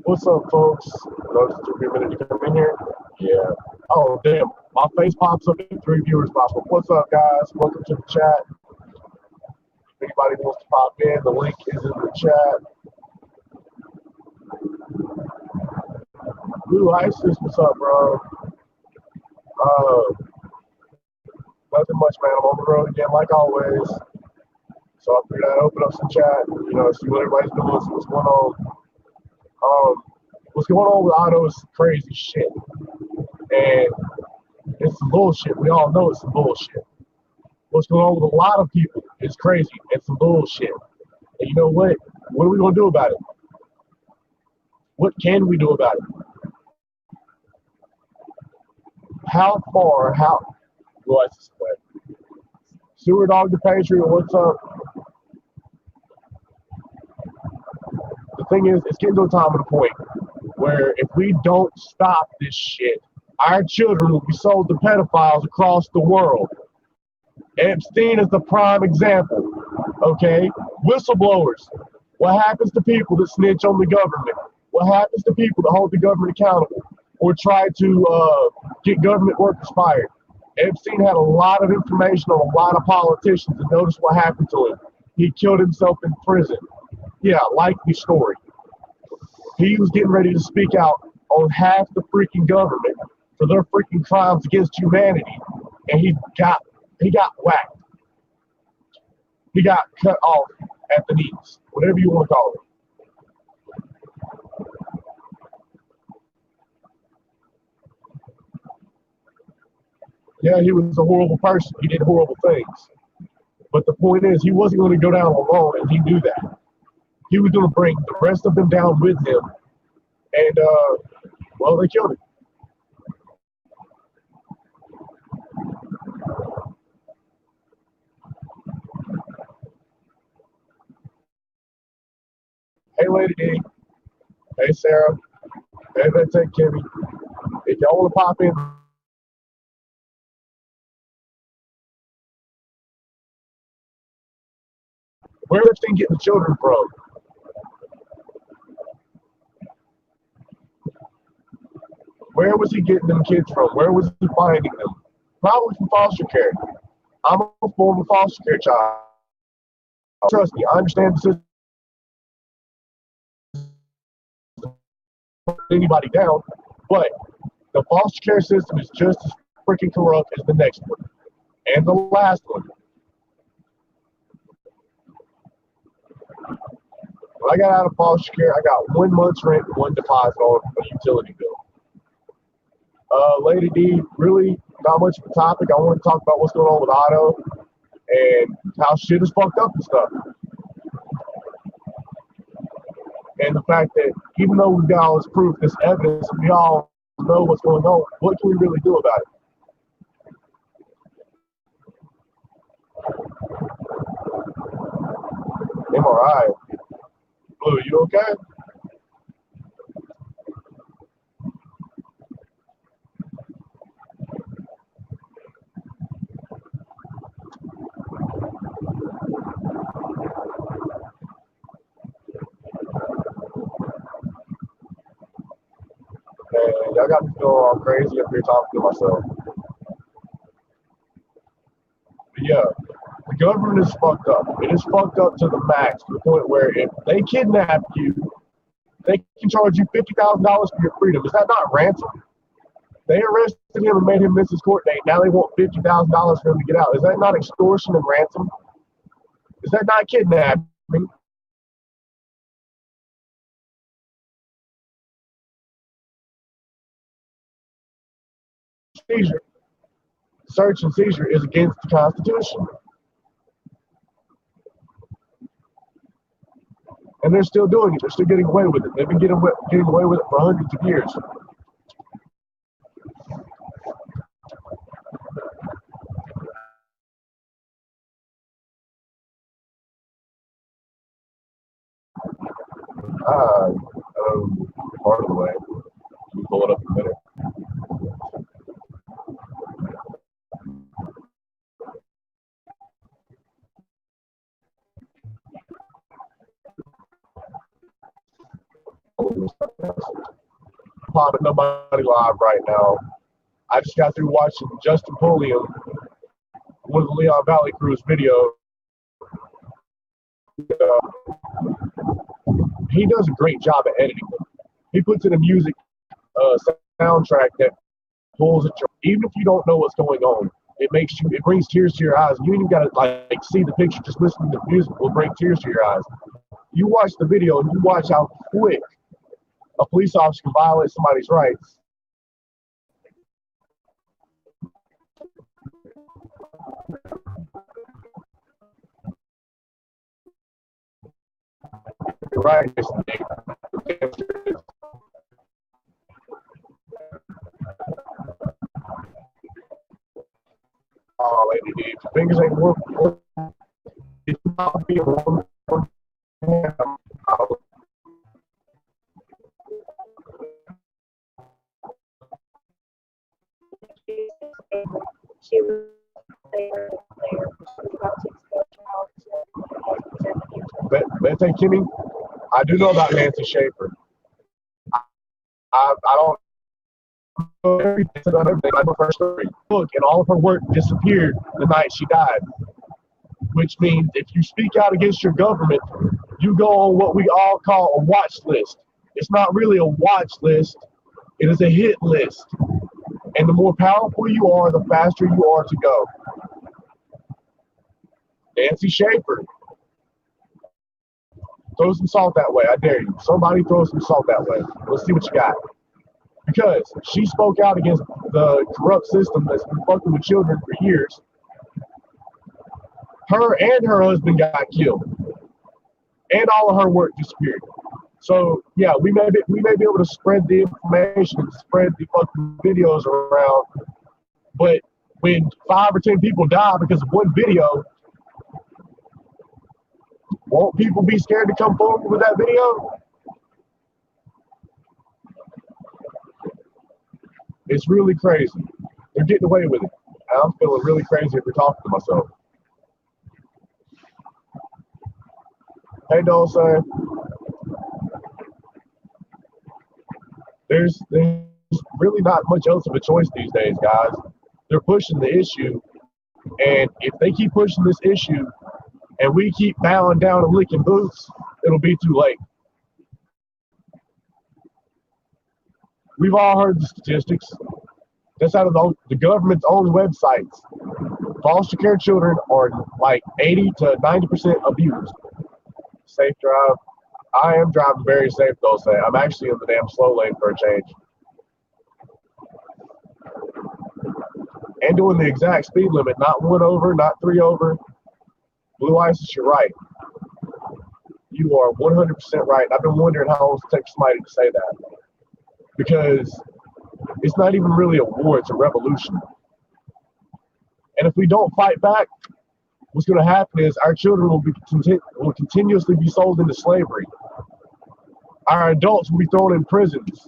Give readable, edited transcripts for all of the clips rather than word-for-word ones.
What's up, folks? Those took me a minute to come in here. Yeah. Oh, damn. My face pops up and 3 viewers pop up. What's up, guys? Welcome to the chat. If anybody wants to pop in, the link is in the chat. Blue Isis, what's up, bro? Nothing much, man. I'm on the road again, like always. So I figured I'd open up some chat, see what everybody's doing, see what's going on. What's going on with Otto is crazy shit. And it's some bullshit. We all know it's some bullshit. What's going on with a lot of people is crazy. It's some bullshit. And you know what? What are we going to do about it? What can we do about it? How go ask this way. Sewer Dog the Patriot, what's up? The thing is, it's getting to a time and a point where if we don't stop this shit, our children will be sold to pedophiles across the world. Epstein is the prime example, okay? Whistleblowers. What happens to people that snitch on the government? What happens to people that hold the government accountable or try to get government workers fired? Epstein had a lot of information on a lot of politicians, and notice what happened to him. He killed himself in prison. Yeah, likely story. He was getting ready to speak out on half the freaking government for their freaking crimes against humanity, and he got whacked. He got cut off at the knees, whatever you want to call it. Yeah, he was a horrible person. He did horrible things. But the point is, he wasn't going to go down alone, and he knew that. He was going to bring the rest of them down with him. And, well, they killed him. Hey, Lady D. Hey, Sarah. Hey, Take Kimmy. If y'all want to pop in, where's Epstein getting the children from? Where was he getting them kids from? Where was he finding them? Probably from foster care. I'm a former foster care child. Trust me, I understand the system. Anybody down, but the foster care system is just as freaking corrupt as the next one and the last one. When I got out of foster care, I got 1 month's rent and 1 deposit on a utility bill. Lady D, really not much of a topic. I want to talk about what's going on with Otto and how shit is fucked up and stuff. And the fact that even though we've got all this proof, this evidence, we all know what's going on, what can we really do about it? MRI. Blue, you okay? Man, y'all got me feeling all crazy up here talking to myself. But yeah, the government is fucked up. It is fucked up to the max, to the point where if they kidnap you, they can charge you $50,000 for your freedom. Is that not ransom? They arrested him and made him miss his court date. Now they want $50,000 for him to get out. Is that not extortion and ransom? Is that not kidnapping? Seizure, search and seizure is against the Constitution. And they're still doing it. They're still getting away with it. They've been getting away with it for hundreds of years. Part of the way. We pull it up in a minute. popping nobody live right now. I just got through watching Justin Pulliam, one of the Leon Valley Crew's video. He does a great job at editing them. He puts in a music soundtrack that pulls at your, even if you don't know what's going on, it brings tears to your eyes. You ain't even gotta like see the picture, just listening to the music will bring tears to your eyes. You watch the video and you watch how quick a police officer can violate somebody's rights. Right. Oh, lady, dude, your fingers ain't working. It's not being one. She was there. Bente Kimmy, I do know about Nancy Schaefer. I don't know everything about everything. I know her story. Look, and all of her work disappeared the night she died. Which means if you speak out against your government, you go on what we all call a watch list. It's not really a watch list, it is a hit list. And the more powerful you are, the faster you are to go. Nancy Schaefer. Throw some salt that way, I dare you. Somebody throw some salt that way. Let's see what you got. Because she spoke out against the corrupt system that's been fucking with children for years. Her and her husband got killed. And all of her work disappeared. So yeah, we may be able to spread the information and spread the fucking videos around. But when 5 or 10 people die because of one video, won't people be scared to come forward with that video? It's really crazy. They're getting away with it. And I'm feeling really crazy if we're talking to myself. Hey, Dulce. There's really not much else of a choice these days, guys. They're pushing the issue, and if they keep pushing this issue, and we keep bowing down and licking boots, it'll be too late. We've all heard the statistics. That's out of the government's own websites. Foster care children are like 80 to 90% abused. Safe drive. I am driving very safe, though. I'm actually in the damn slow lane for a change. And doing the exact speed limit, not 1 over, not 3 over. Blue Isis, you're right. You are 100% right. I've been wondering how long it takes somebody to say that. Because it's not even really a war, it's a revolution. And if we don't fight back, what's going to happen is our children will continuously be sold into slavery. Our adults will be thrown in prisons.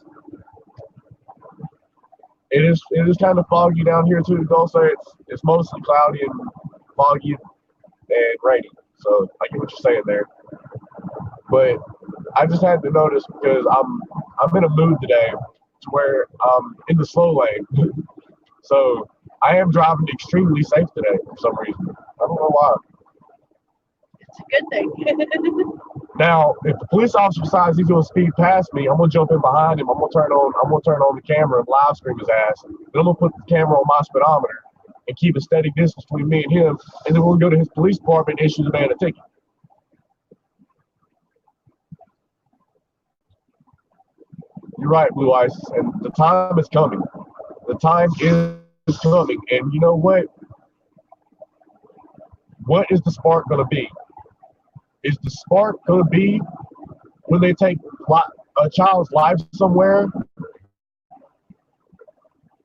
It is kind of foggy down here too. Dulce, it's mostly cloudy and foggy and rainy. So I get what you're saying there. But I just had to notice because I'm in a mood today to where I'm in the slow lane. So I am driving extremely safe today for some reason. I don't know why. It's a good thing. Now, if the police officer decides he's gonna speed past me, I'm gonna jump in behind him. I'm gonna turn on the camera and live stream his ass. Then I'm gonna put the camera on my speedometer and keep a steady distance between me and him. And then we'll go to his police department and issue the man a ticket. You're right, Blue Isis, and the time is coming. The time is coming, and you know what? What is the spark gonna be? Is the spark gonna be when they take a child's life somewhere?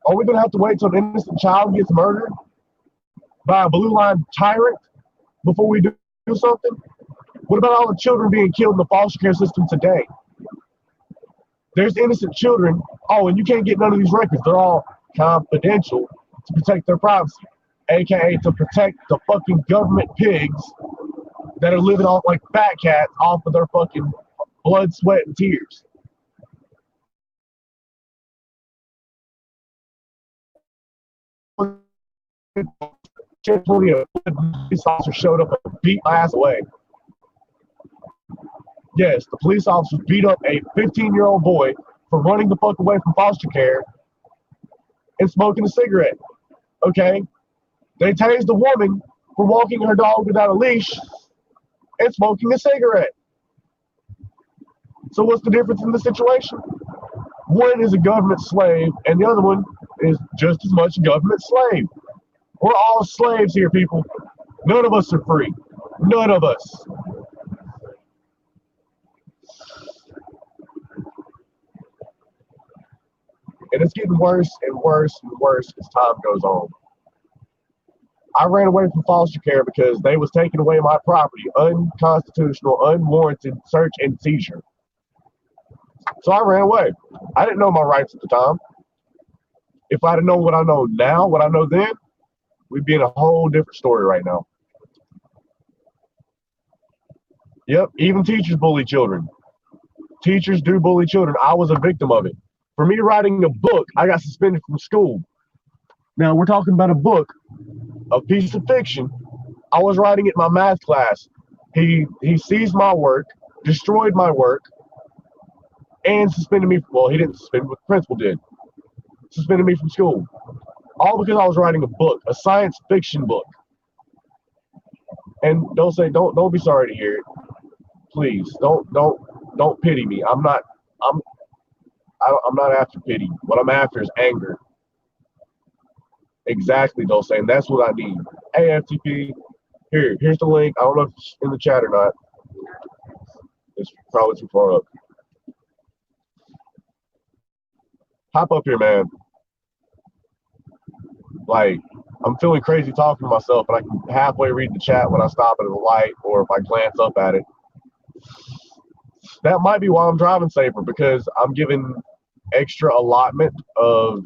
Are we gonna have to wait till an innocent child gets murdered by a blue line tyrant before we do something? What about all the children being killed in the foster care system today? There's innocent children. Oh, and you can't get none of these records. They're all confidential to protect their privacy, aka to protect the fucking government pigs that are living off like fat cats off of their fucking blood, sweat, and tears. Plenty of police officers showed up and beat my ass away. Yes, the police officers beat up a 15-year-old boy for running the fuck away from foster care and smoking a cigarette. Okay? They tased a woman for walking her dog without a leash and smoking a cigarette. So what's the difference in the situation? One is a government slave, and the other one is just as much a government slave. We're all slaves here, people. None of us are free. None of us. And it's getting worse and worse and worse as time goes on. I ran away from foster care because they was taking away my property, unconstitutional, unwarranted search and seizure. So I ran away. I didn't know my rights at the time. If I'd have known what I know now, what I know then, we'd be in a whole different story right now. Yep, even teachers bully children. Teachers do bully children. I was a victim of it. For me writing a book, I got suspended from school. Now, we're talking about a book, a piece of fiction. I was writing it in my math class. He seized my work, destroyed my work, and suspended me. Well, he didn't suspend me, but the principal did. Suspended me from school. All because I was writing a book, a science fiction book. And don't be sorry to hear it. Please, don't pity me. I'm not after pity. What I'm after is anger. Exactly, Dulce, and that's what I need. Hey, FTP, here's the link. I don't know if it's in the chat or not. It's probably too far up. Hop up here, man. Like, I'm feeling crazy talking to myself, and I can halfway read the chat when I stop at a light or if I glance up at it. That might be why I'm driving safer, because I'm giving extra allotment of,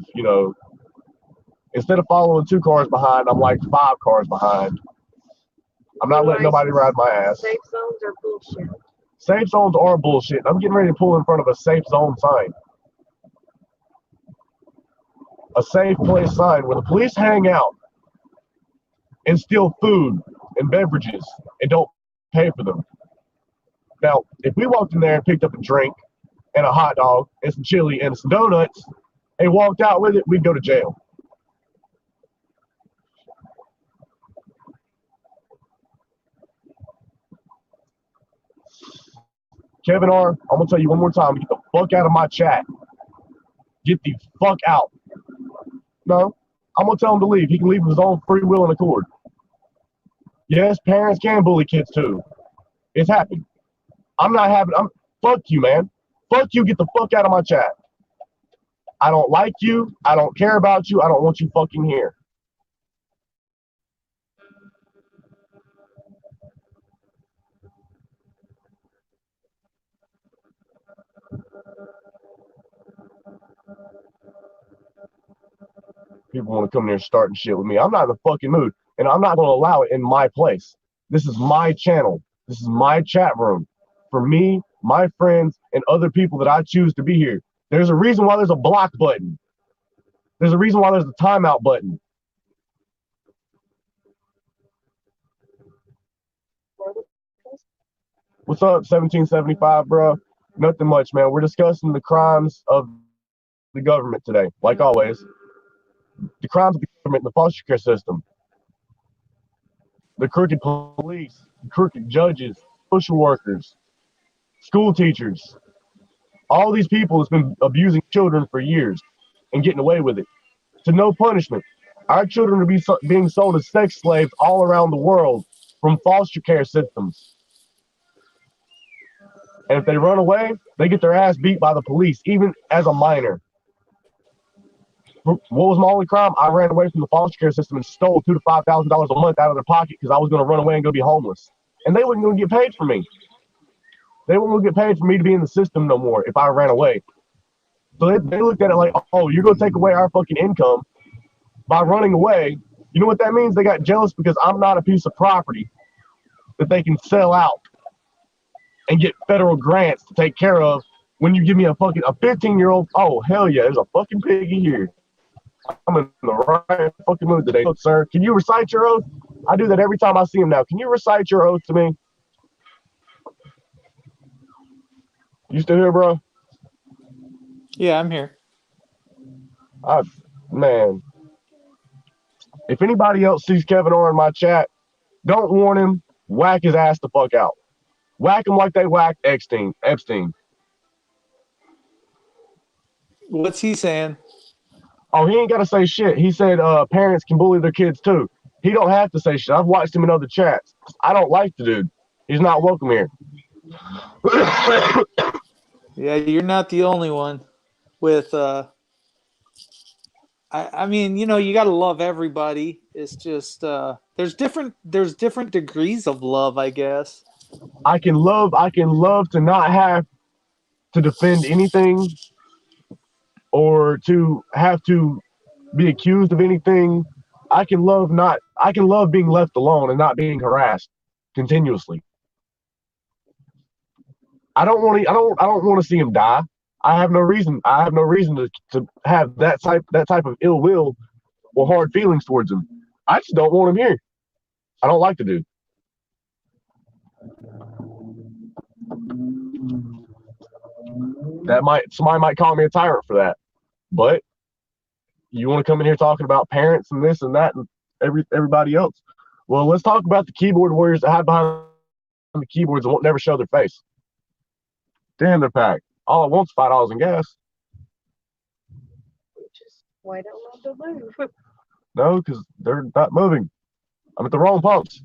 instead of following 2 cars behind, I'm like 5 cars behind. I'm not letting nobody ride my ass. Safe zones are bullshit. Safe zones are bullshit. I'm getting ready to pull in front of a safe zone sign. A safe place sign where the police hang out and steal food and beverages and don't pay for them. Now, if we walked in there and picked up a drink and a hot dog and some chili and some donuts and walked out with it, we'd go to jail. Kevin R., I'm going to tell you one more time, get the fuck out of my chat. Get the fuck out. No, I'm going to tell him to leave. He can leave of his own free will and accord. Yes, parents can bully kids too. It's happened. Fuck you, man. Fuck you, get the fuck out of my chat. I don't like you. I don't care about you. I don't want you fucking here. People want to come in there starting shit with me. I'm not in the fucking mood, and I'm not going to allow it in my place. This is my channel. This is my chat room. For me, my friends, and other people that I choose to be here. There's a reason why there's a block button. There's a reason why there's a timeout button. What's up, 1775, bro? Nothing much, man. We're discussing the crimes of the government today, like always. The crimes of the government in the foster care system. The crooked police, the crooked judges, social workers, school teachers. All these people has been abusing children for years and getting away with it to no punishment. Our children are being sold as sex slaves all around the world from foster care systems. And if they run away, they get their ass beat by the police, even as a minor. What was my only crime? I ran away from the foster care system and stole $2,000 to $5,000 a month out of their pocket because I was going to run away and go be homeless. And they wasn't going to get paid for me. They weren't going to get paid for me to be in the system no more if I ran away. So they looked at it like, oh, you're going to take away our fucking income by running away. You know what that means? They got jealous because I'm not a piece of property that they can sell out and get federal grants to take care of when you give me a 15-year-old. Oh, hell yeah, there's a fucking piggy here. I'm in the right fucking mood today. Look, sir, can you recite your oath? I do that every time I see him now. Can you recite your oath to me? You still here, bro? Yeah, I'm here. Man, if anybody else sees Kevin Orr in my chat, don't warn him. Whack his ass the fuck out. Whack him like they whacked Epstein. What's he saying? Oh, he ain't got to say shit. He said parents can bully their kids too. He don't have to say shit. I've watched him in other chats. I don't like the dude. He's not welcome here. Yeah, you're not the only one with I mean, you know, you got to love everybody. It's just there's different degrees of love, I guess. I can love to not have to defend anything or to have to be accused of anything. I can love being left alone and not being harassed continuously. I don't want to see him die. I have no reason to have that type of ill will or hard feelings towards him. I just don't want him here. I don't like the dude. Somebody might call me a tyrant for that, but you want to come in here talking about parents and this and that and everybody else. Well, let's talk about the keyboard warriors that hide behind the keyboards and won't never show their face. Damn, they're packed. All I want's $5 in gas. Just why don't love to move? No, because they're not moving. I'm at the wrong pumps.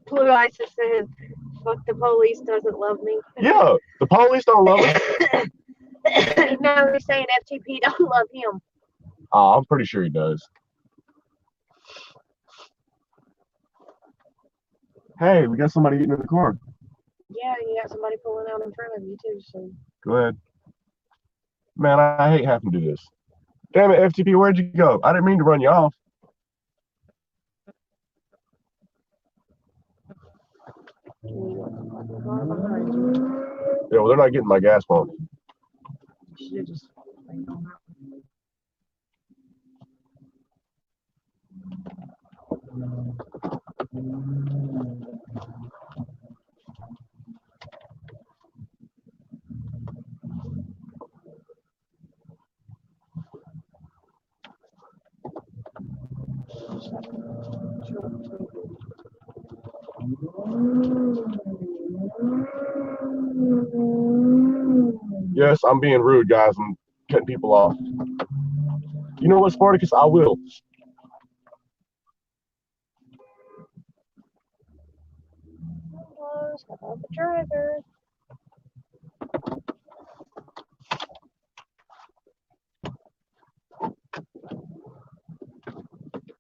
Blue Ice says, "Fuck the police doesn't love me." Yeah, the police don't love me. Now they're saying FTP don't love him. Oh, I'm pretty sure he does. Hey, we got somebody eating in the car. Yeah, you got somebody pulling out in front of you too. So Go ahead. Man, I hate having to do this. Damn it, FTP, where'd you go? I didn't mean to run you off. Yeah, well, they're not getting my gas pump. you should just wait on that. Yes, I'm being rude, guys. I'm cutting people off. You know what, Spartacus? I will. Stop off the driver.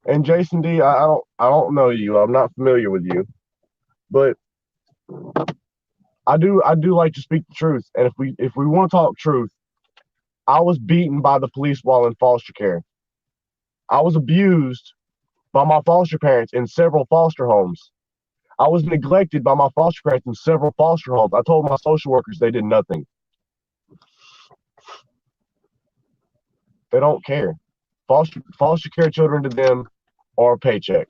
And Jason D, I don't know you. I'm not familiar with you, but I do like to speak the truth. And if we want to talk truth, I was beaten by the police while in foster care. I was abused by my foster parents in several foster homes. I was neglected by my foster parents in several foster homes. I told my social workers they did nothing. They don't care. Foster care children to them are a paycheck.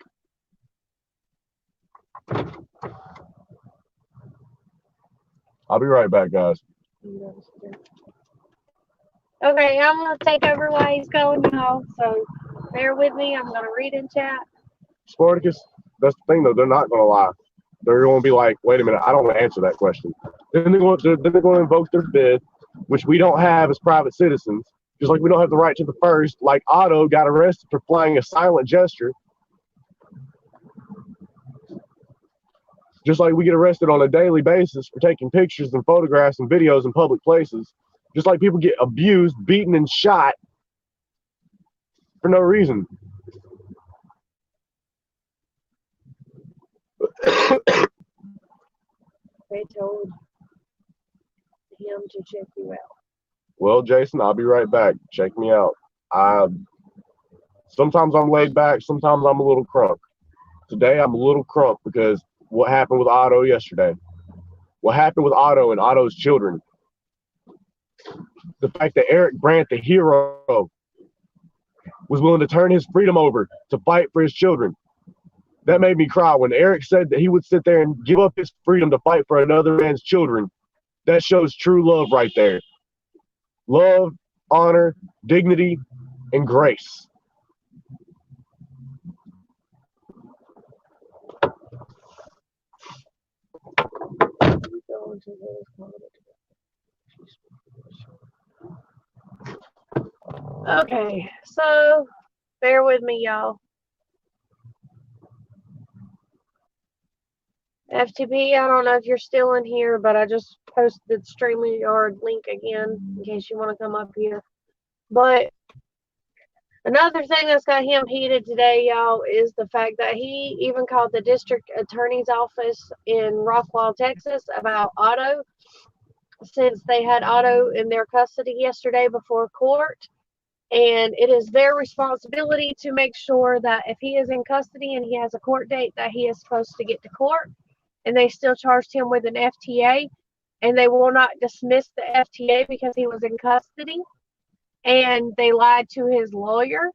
I'll be right back, guys. Okay, I'm gonna take over while he's going now. So bear with me. I'm gonna read in chat. Spartacus, that's the thing though. They're not going to lie. They're going to be like, wait a minute, I don't want to answer that question. Then they're going to invoke their fifth, which we don't have as private citizens. Just like we don't have the right to the first. Like Otto got arrested for flying a silent gesture. Just like we get arrested on a daily basis for taking pictures and photographs and videos in public places. Just like people get abused, beaten, and shot for no reason. They told him to check you out. Well, Jason, I'll be right back. Check me out. Sometimes I'm laid back. Sometimes I'm a little crunk. Today I'm a little crunk because what happened with Otto yesterday. What happened with Otto and Otto's children. The fact that Eric Brandt, the hero, was willing to turn his freedom over to fight for his children. That made me cry when Eric said that he would sit there and give up his freedom to fight for another man's children. That shows true love right there. Love, honor, dignity, and grace. Okay, so bear with me, y'all. FTP, I don't know if you're still in here, but I just posted the StreamYard link again in case you want to come up here. But another thing that's got him heated today, y'all, is the fact that he even called the district attorney's office in Rockwall, Texas about Otto, since they had Otto in their custody yesterday before court. And it is their responsibility to make sure that if he is in custody and he has a court date, that he is supposed to get to court. And they still charged him with an FTA, and they will not dismiss the FTA because he was in custody. And they lied to his lawyer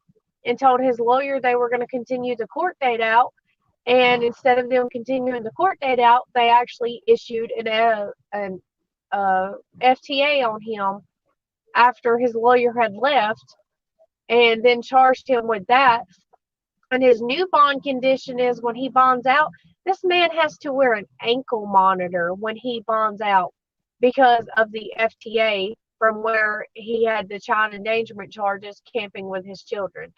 and told his lawyer they were going to continue the court date out. And instead of them continuing the court date out, they actually issued an FTA on him after his lawyer had left, and then charged him with that. And his new bond condition is when he bonds out, this man has to wear an ankle monitor when he bonds out because of the FTA from where he had the child endangerment charges camping with his children.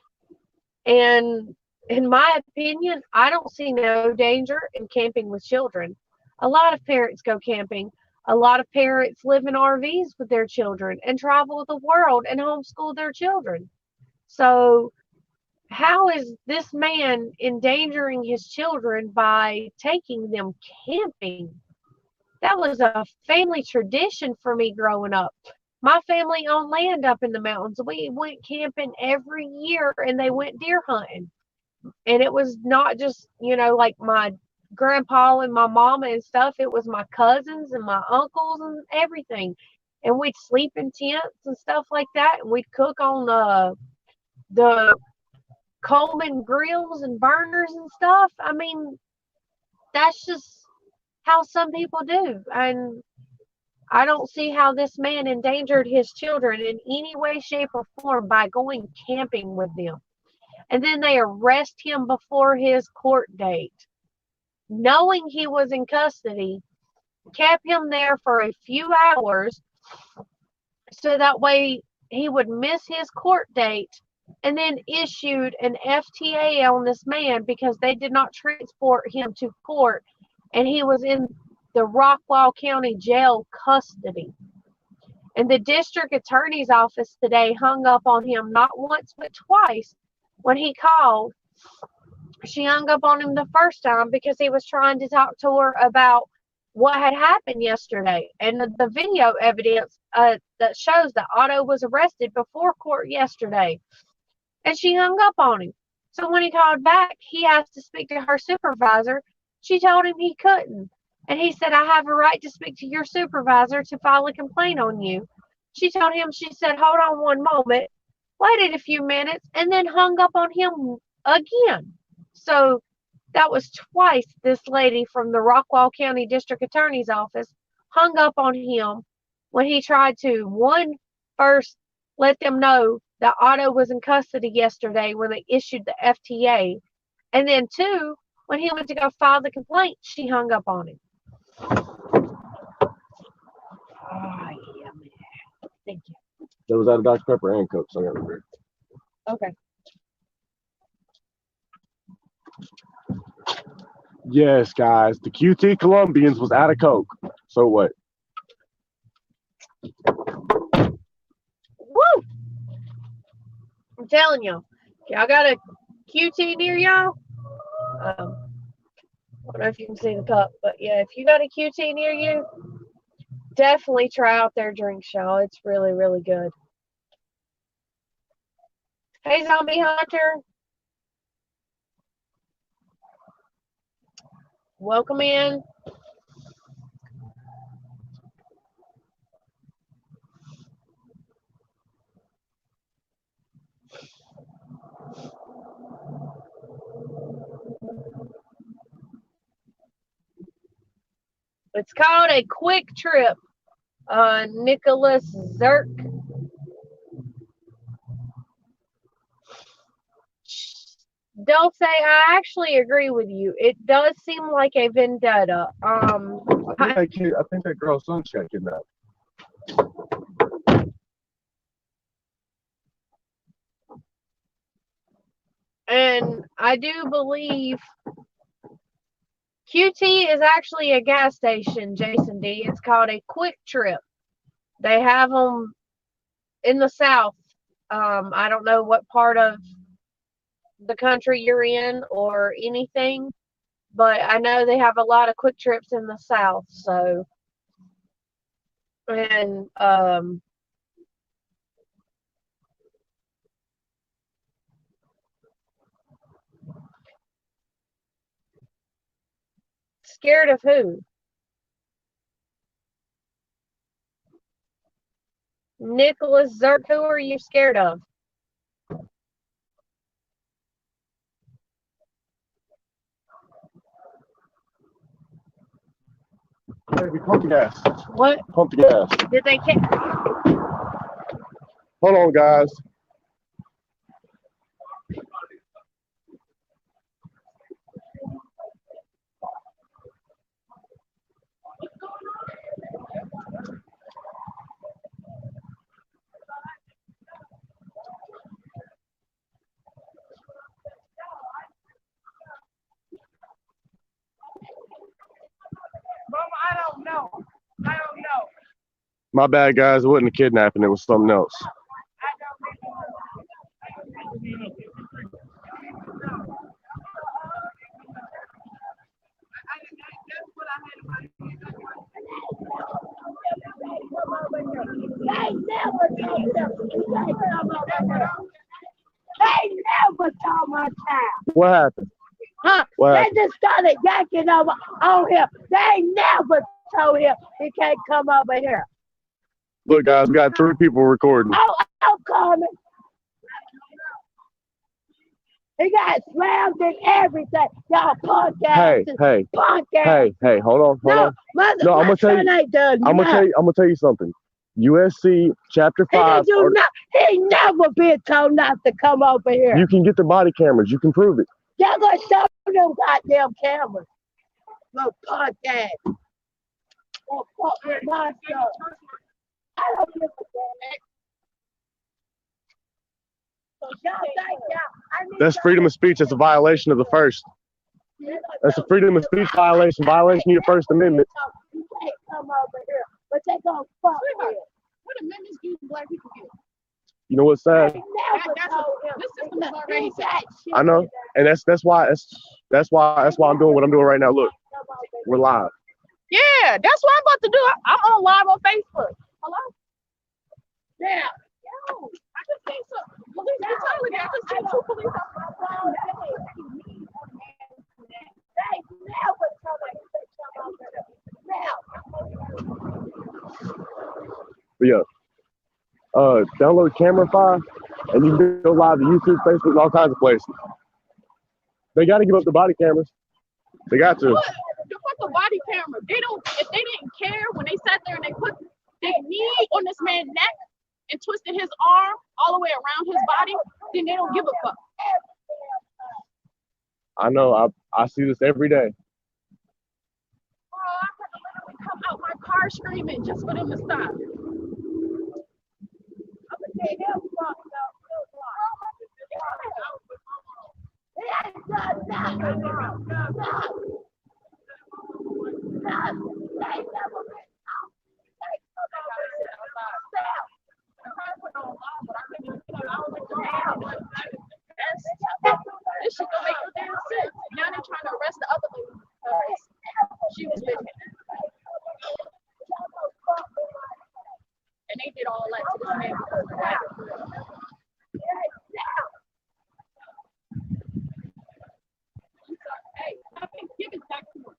And in my opinion, I don't see no danger in camping with children. A lot of parents go camping. A lot of parents live in RVs with their children and travel the world and homeschool their children. So how is this man endangering his children by taking them camping? That was a family tradition for me growing up. My family owned land up in the mountains. We went camping every year, and they went deer hunting. And it was not just, like my grandpa and my mama and stuff. It was my cousins and my uncles and everything. And we'd sleep in tents and stuff like that. And we'd cook on the Coleman grills and burners and stuff. I mean, that's just how some people do. And I don't see how this man endangered his children in any way, shape, or form by going camping with them. And then they arrest him before his court date, knowing he was in custody, kept him there for a few hours so that way he would miss his court date, and then issued an FTA on this man because they did not transport him to court, and he was in the Rockwall County Jail custody. And the district attorney's office today hung up on him not once but twice. When he called, she hung up on him the first time because he was trying to talk to her about what had happened yesterday and the video evidence that shows that Otto was arrested before court yesterday. And she hung up on him. So when he called back, he asked to speak to her supervisor. She told him he couldn't. And he said, I have a right to speak to your supervisor to file a complaint on you. She told him, she said, hold on one moment, waited a few minutes, and then hung up on him again. So that was twice this lady from the Rockwall County District Attorney's Office hung up on him when he tried to, first let them know that Otto was in custody yesterday when they issued the FTA. And then two, when he went to go file the complaint, she hung up on him. Oh, yeah, man. Thank you. That was out of Dr. Pepper and Coke, so I got it here. Okay. Yes, guys, the QT Colombians was out of Coke. So what? Woo! I'm telling y'all, y'all got a QT near y'all? I don't know if you can see the cup, but yeah, if you got a QT near you, definitely try out their drinks, y'all. It's really, really good. Hey, Zombie Hunter. Welcome in. It's called a Quick Trip. Nicholas Zirk. Dulce, I actually agree with you. It does seem like a vendetta. I think that girl's son got kidnapped. And I do believe QT is actually a gas station, Jason D. It's called a Quick Trip. They have them in the South. I don't know what part of the country you're in or anything, but I know they have a lot of Quick Trips in the South. So, and scared of who? Nicholas Zirk, who are you scared of? Baby, pump the gas. What? Pump the gas. Did they catch? Hold on, guys. Mama, I don't know. My bad, guys. It wasn't a kidnapping. It was something else. They never told my child. What happened? Huh? What They happened? just started yanking over on him. They never told him he can't come over here. Look, guys, we got 3 people recording. Oh, I'm coming. He got slammed and everything. Y'all punk Hey, asses. hey, Punk ass. hey, hold on, hold No, on. mother, No, I'm my gonna tell son you- ain't done I'm nothing. gonna tell you something. USC chapter He 5. didn't do nothing. He never been told not to come over here. You can get the body cameras. You can prove it. Y'all gonna show them goddamn cameras. Little punk ass. Oh, fuck with my son. I don't give a damn. So y'all think I need That's freedom of speech. That's a violation of the first. That's a freedom of speech violation. Violation of your First Amendment. You can't come over here, but they gonna fuck with. What amendments do black people get? You know what's sad? They never That's told him. this system is already He got shit I know. in there. And that's why I'm doing what I'm doing right now. Look, Come over here. we're live. Yeah, that's what I'm about to do. I'm on live on Facebook. Hello? Yeah. Yo, I just seen some police brutality. I just seen 2 police They never told him to come over here. Now. But yeah. Download Camerify, and you can go live to YouTube, Facebook, and all kinds of places. They got to give up the body cameras. They got to. What? The fucking body camera. They don't. If they didn't care when they sat there and they put their knee on this man's neck and twisted his arm all the way around his body, then they don't give a fuck. I know. I see this every day. Oh, I had to literally come out my car screaming just for them to stop. He ain't done nothing wrong. Nothing. They never been out. They come over here themselves. This shit don't make no damn sense. Now they're trying to arrest the other lady because she was with him. And they did all that to this man because of that. Hey, I think give it back to him.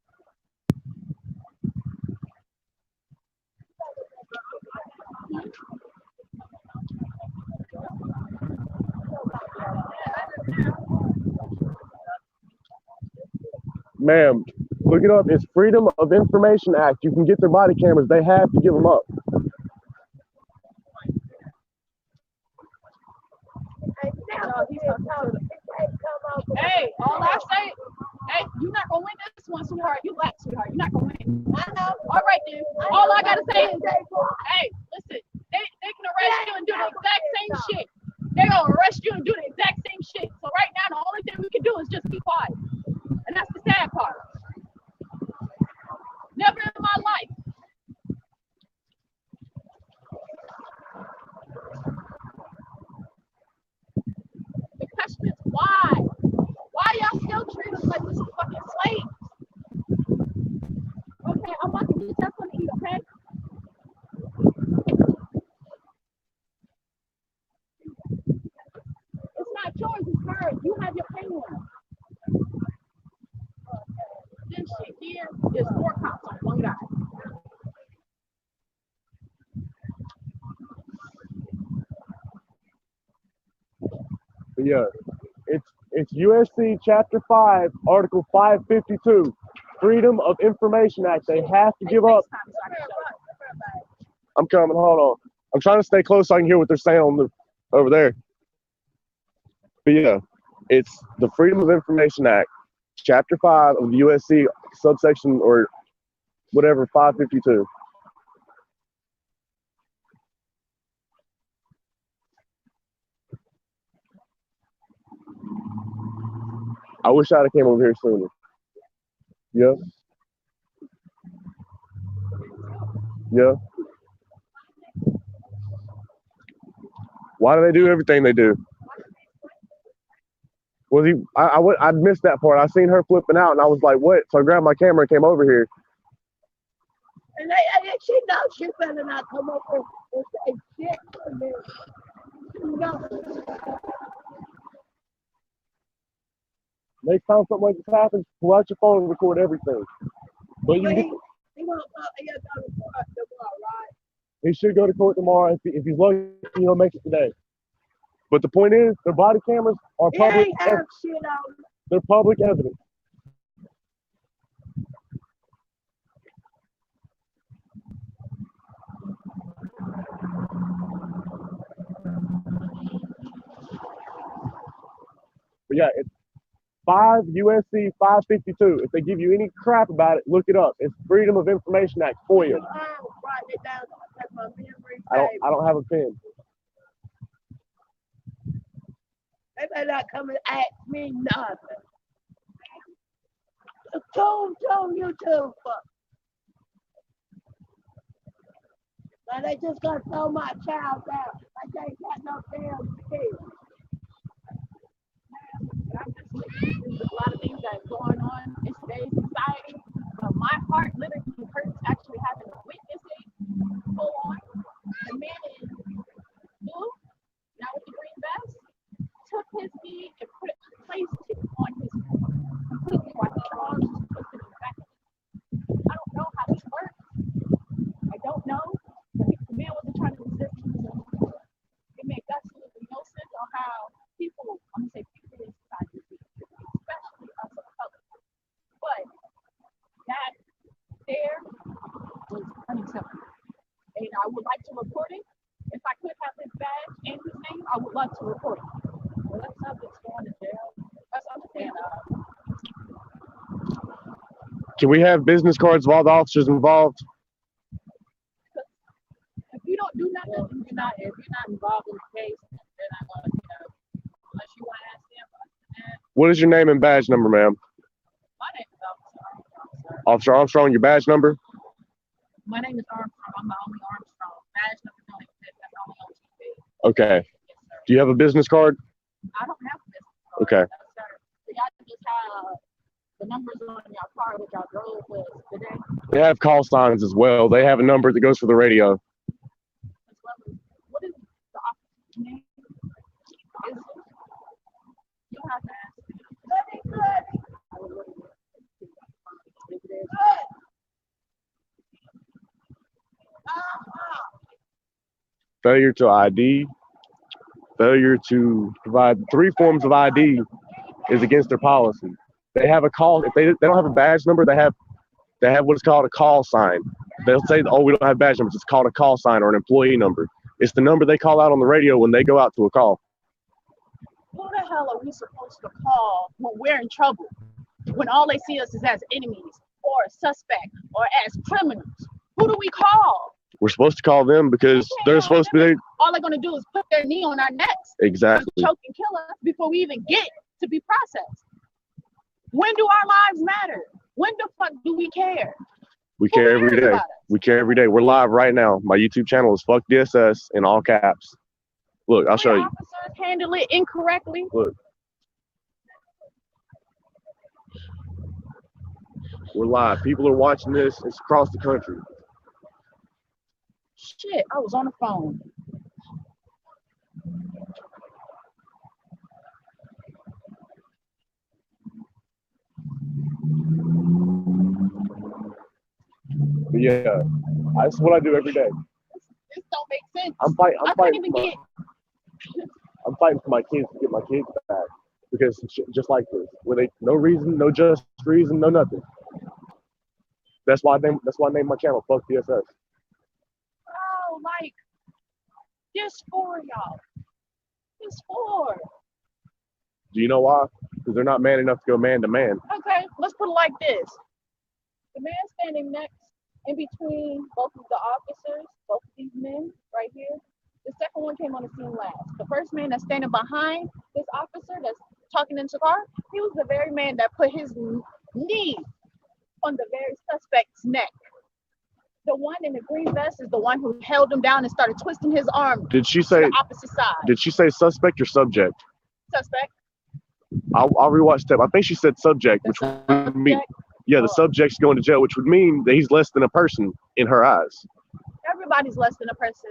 Ma'am, Look it up. It's Freedom of Information Act. You can get their body cameras. They have to give them up. Hey, all I say, hey, you're not gonna win this one, sweetheart. You black, sweetheart. You're not gonna win. I know. All right then. All I gotta say is, hey, listen, they can arrest you and do the exact same shit. They're gonna arrest you and do the exact same shit. So right now, the only thing we can do is just be quiet, and that's the sad part. Never in my life. The question is why? Why y'all still treat us like this fucking slaves? Okay, I'm about to get you something to eat, okay? It's not yours, it's hers. You have your penguin. This shit here is 4 cops on one guy. But yeah, it's USC Chapter 5, Article 552, Freedom of Information Act. They have to give up. I'm coming. Hold on. I'm trying to stay close so I can hear what they're saying on over there. But yeah, it's the Freedom of Information Act, Chapter 5 of the USC subsection or whatever 552. I wish I'd have came over here sooner. Yeah. Yeah. Why do they do everything they do? Was he? I missed that part. I seen her flipping out, and I was like, "What?" So I grabbed my camera and came over here. And she knows she better not come over and say shit to me. No. Next time something like this happens, pull out your phone and record everything. But you He get, won't he'll go to court tomorrow, right? he should go to court tomorrow. If he's lucky, he'll make it today. But the point is, their body cameras are He public. ain't have shit on. They're public evidence. But yeah, it's 5 USC 552. If they give you any crap about it, look it up. It's Freedom of Information Act for you. Write it down. That's my memory. I don't have a pen. They better not come and ask me nothing. Tune YouTube. Now they just gonna throw my child out like they ain't got no damn kids. There's a lot of things that's going on in today's society. My heart literally hurts actually having to witness it full on. The man in blue, now with the green vest, took his knee and placed it on his completely while his arms was twisted in the back. I don't know how this works. I don't know. The man wasn't trying to resist. It makes absolutely no sense on how people, I'm gonna say people in society, especially us of color. But that there was unacceptable. And I would like to report it. If I could have his badge and his name, I would love to report it. Well, that's not what's going to jail. That's understand. Can we have business cards of all the officers involved? If you don't do nothing, then if you're not involved in the case, then I'm going to, unless you want to ask them. What is your name and badge number, ma'am? My name is Officer. Officer Armstrong, your badge number? My name is Armstrong. I'm the only Armstrong. Badge number don't exist. That's only on TV. Okay. Yes, sir. Do you have a business card? I don't have this. Card. Okay. No, sir. So y'all just have the numbers on your car which y'all drove with today. They have call signs as well. They have a number that goes for the radio. What is the officer's name? Is it? You'll have to ask me. I would look at it. If it is. Failure to ID, failure to provide 3 forms of ID is against their policy. They have a call. If they don't have a badge number, they have what's called a call sign. They'll say, "Oh, we don't have badge numbers." It's called a call sign or an employee number. It's the number they call out on the radio when they go out to a call. Who the hell are we supposed to call when we're in trouble? When all they see us is as enemies or a suspect or as criminals? Who do we call? We're supposed to call them because they're supposed to be. All they're going to do is put their knee on our necks. Exactly. Choke and kill us before we even get to be processed. When do our lives matter? When the fuck do we care? We care every cares day. about us? We care every day. We're live right now. My YouTube channel is Fuck DSS in all caps. Look, I'll show you. Officers handle it incorrectly. Look. We're live. People are watching this. It's across the country. Shit, I was on the phone. But yeah, that's what I do every day. This don't make sense. I'm I couldn't fighting. even get. I'm fighting for my kids to get my kids back because just like this, with no reason, no just reason, no nothing. That's why I named my channel Fuck DSS. Oh, like this for y'all. This for. Do you know why? Because they're not man enough to go man to man. Okay, let's put it like this. The man standing next in between both of the officers, both of these men right here, the second one came on the scene last. The first man that's standing behind this officer that's talking into the car, he was the very man that put his knee on the very suspect's neck. The one in the green vest is the one who held him down and started twisting his arm Did she to say? the opposite side. Did she say suspect or subject? Suspect. I'll rewatch that. I think she said subject, which would mean the subject's going to jail, which would mean that he's less than a person in her eyes. Everybody's less than a person.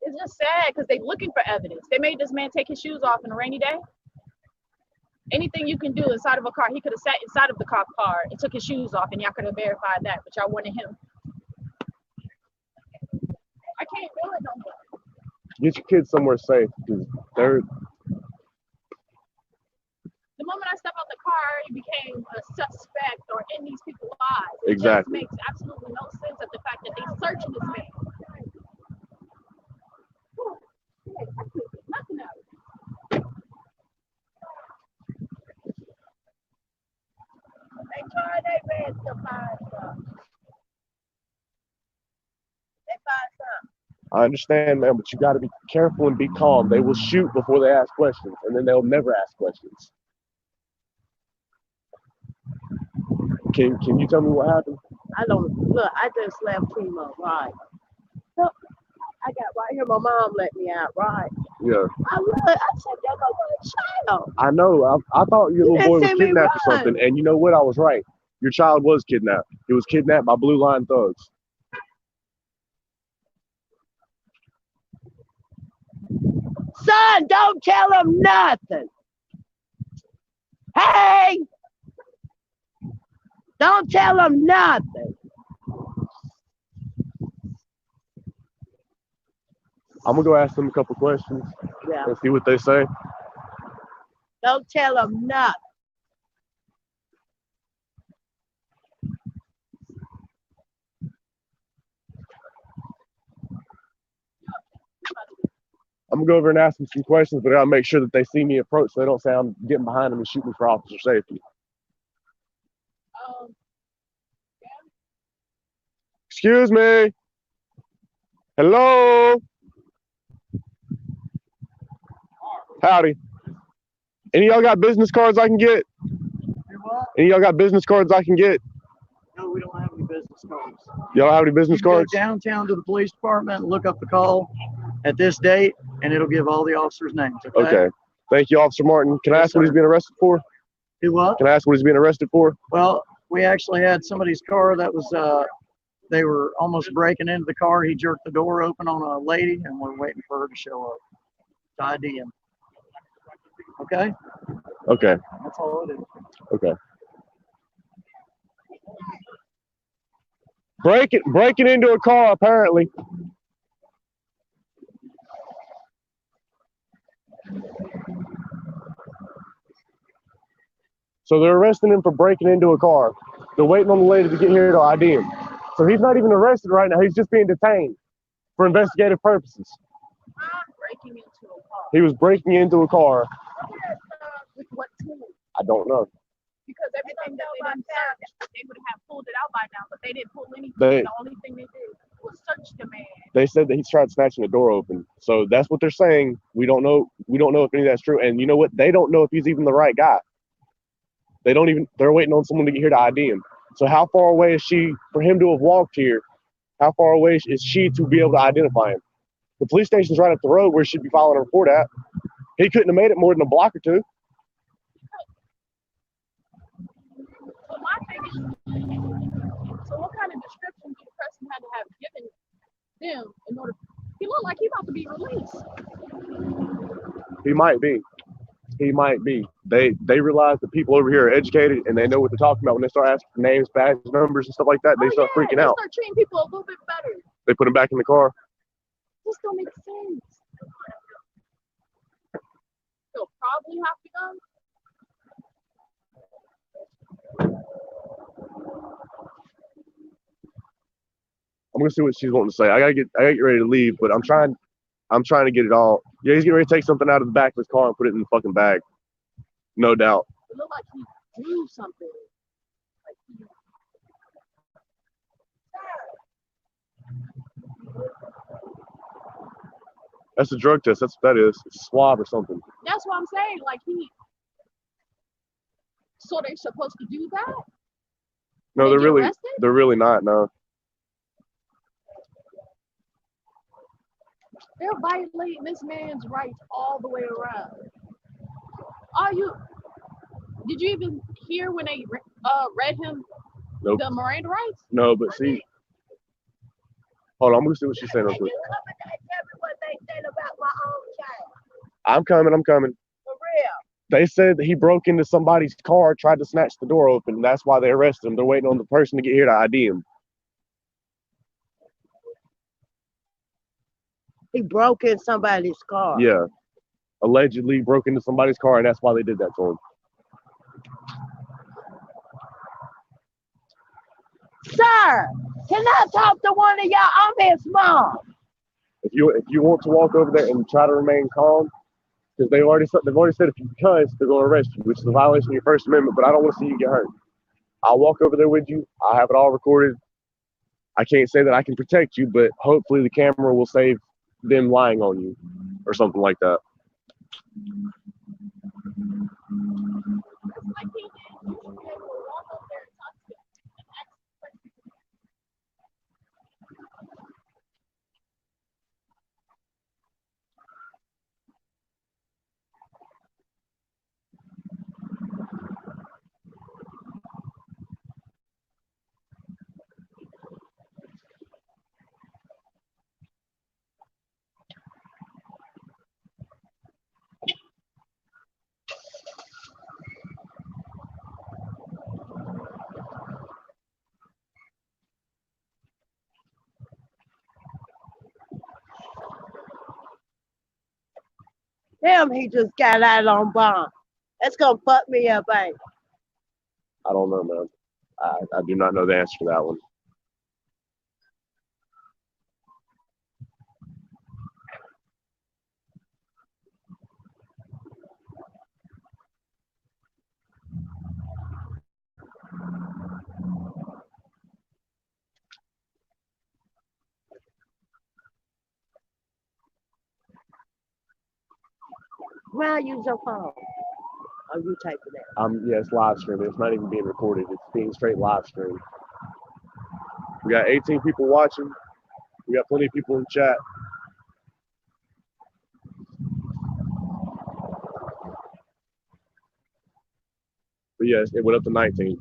It's just sad because they're looking for evidence. They made this man take his shoes off on a rainy day. Anything you can do inside of a car, he could have sat inside of the cop car and took his shoes off, and y'all could have verified that, but y'all wanted him. I can't do it no more. Get your kids somewhere safe because they're. The moment I step out the car, he became a suspect or in these people's lives. Exactly. It just makes absolutely no sense of the fact that they're searching this man. Whew. I can't get nothing out of it. They try their best to find something. They find something. I understand, man, but you got to be careful and be calm. They will shoot before they ask questions, and then they'll never ask questions. Can you tell me what happened? I don't look. I just left Primo, right? So I got right here. My mom let me out, right? Yeah. I said, "There go my child." I know. I thought your little didn't boy was see me kidnapped or run. something, and you know what? I was right. Your child was kidnapped. He was kidnapped by Blue Line thugs. Son, don't tell him nothing. Hey, don't tell him nothing. I'm gonna go ask them a couple questions Yeah, and see what they say. don't tell him nothing. I'm gonna go over and ask them some questions, but I gotta make sure that they see me approach so they don't say I'm getting behind them and shooting for officer safety. Excuse me. Hello. Howdy. Any of y'all got business cards I can get? Any of y'all got business cards I can get? No, we don't have any business cards. Y'all have any business You can go cards? downtown to the police department and look up the call at this date, and it'll give all the officers' names. Okay. Okay. Thank you, Officer Martin. Can I Yes, ask what he's sir. being arrested for? Do what? Can I ask what he's being arrested for? Well, we actually had somebody's car that was, they were almost breaking into the car. He jerked the door open on a lady, and we're waiting for her to show up to ID him. Okay? Okay. That's all it is. Okay. Breaking into a car, apparently. So they're arresting him for breaking into a car. They're waiting on the lady to get here to ID him. So he's not even arrested right now. He's just being detained for investigative purposes. Breaking into a car. He was breaking into a car. With what tool? I don't know. Because everything that they didn't search, they would have pulled it out by now, but they didn't pull anything. The only thing they did was search the man. They said that he tried snatching the door open. So that's what they're saying. We don't know if any of that's true. And you know what? They don't know if he's even the right guy. They're waiting on someone to get here to ID him. So how far away is she for him to have walked here? How far away is she to be able to identify him? The police station's right up the road where he should be filing a report at. He couldn't have made it more than a block or two. So my thing is, so what kind of description did the person had to have given them in order? He looked like he about to be released. He might be. They realize that people over here are educated and they know what they're talking about when they start asking for names, badge numbers, and stuff like that. They start freaking out. They start treating people a little bit better. They put him back in the car. This don't make sense. He'll probably have to go. I'm gonna see what she's wanting to say. I gotta get ready to leave, but I'm trying to get it all. Yeah, he's getting ready to take something out of the back of his car and put it in the fucking bag. No doubt. It looked like he drew something. Like he... That's a drug test. That's what that is. It's a swab or something. That's what I'm saying. Like he. So they're supposed to do that? No, they're really not. No. They're violating this man's rights all the way around. Did you even hear when they read him nope. the Miranda rights? No, but see. Hold on, I'm gonna see what she's saying real quick. I'm coming. For real. They said that he broke into somebody's car, tried to snatch the door open. And that's why they arrested him. They're waiting on the person to get here to ID him. He broke in somebody's car. Yeah. Allegedly broke into somebody's car, and that's why they did that to him. Sir, can I talk to one of y'all? I'm his mom. If you want to walk over there and try to remain calm, because they've already said if you cuss, they're going to arrest you, which is a violation of your First Amendment. But I don't want to see you get hurt. I'll walk over there with you. I'll have it all recorded. I can't say that I can protect you, but hopefully the camera will save them lying on you or something like that. Damn, he just got out on bond. That's gonna fuck me up, ain't it? I don't know, man. I do not know the answer to that one. Well, use your phone. Oh, you type it out. Yeah, it's live streaming. It's not even being recorded. It's being straight live streamed. We got 18 people watching. We got plenty of people in chat. But yes, it went up to 19.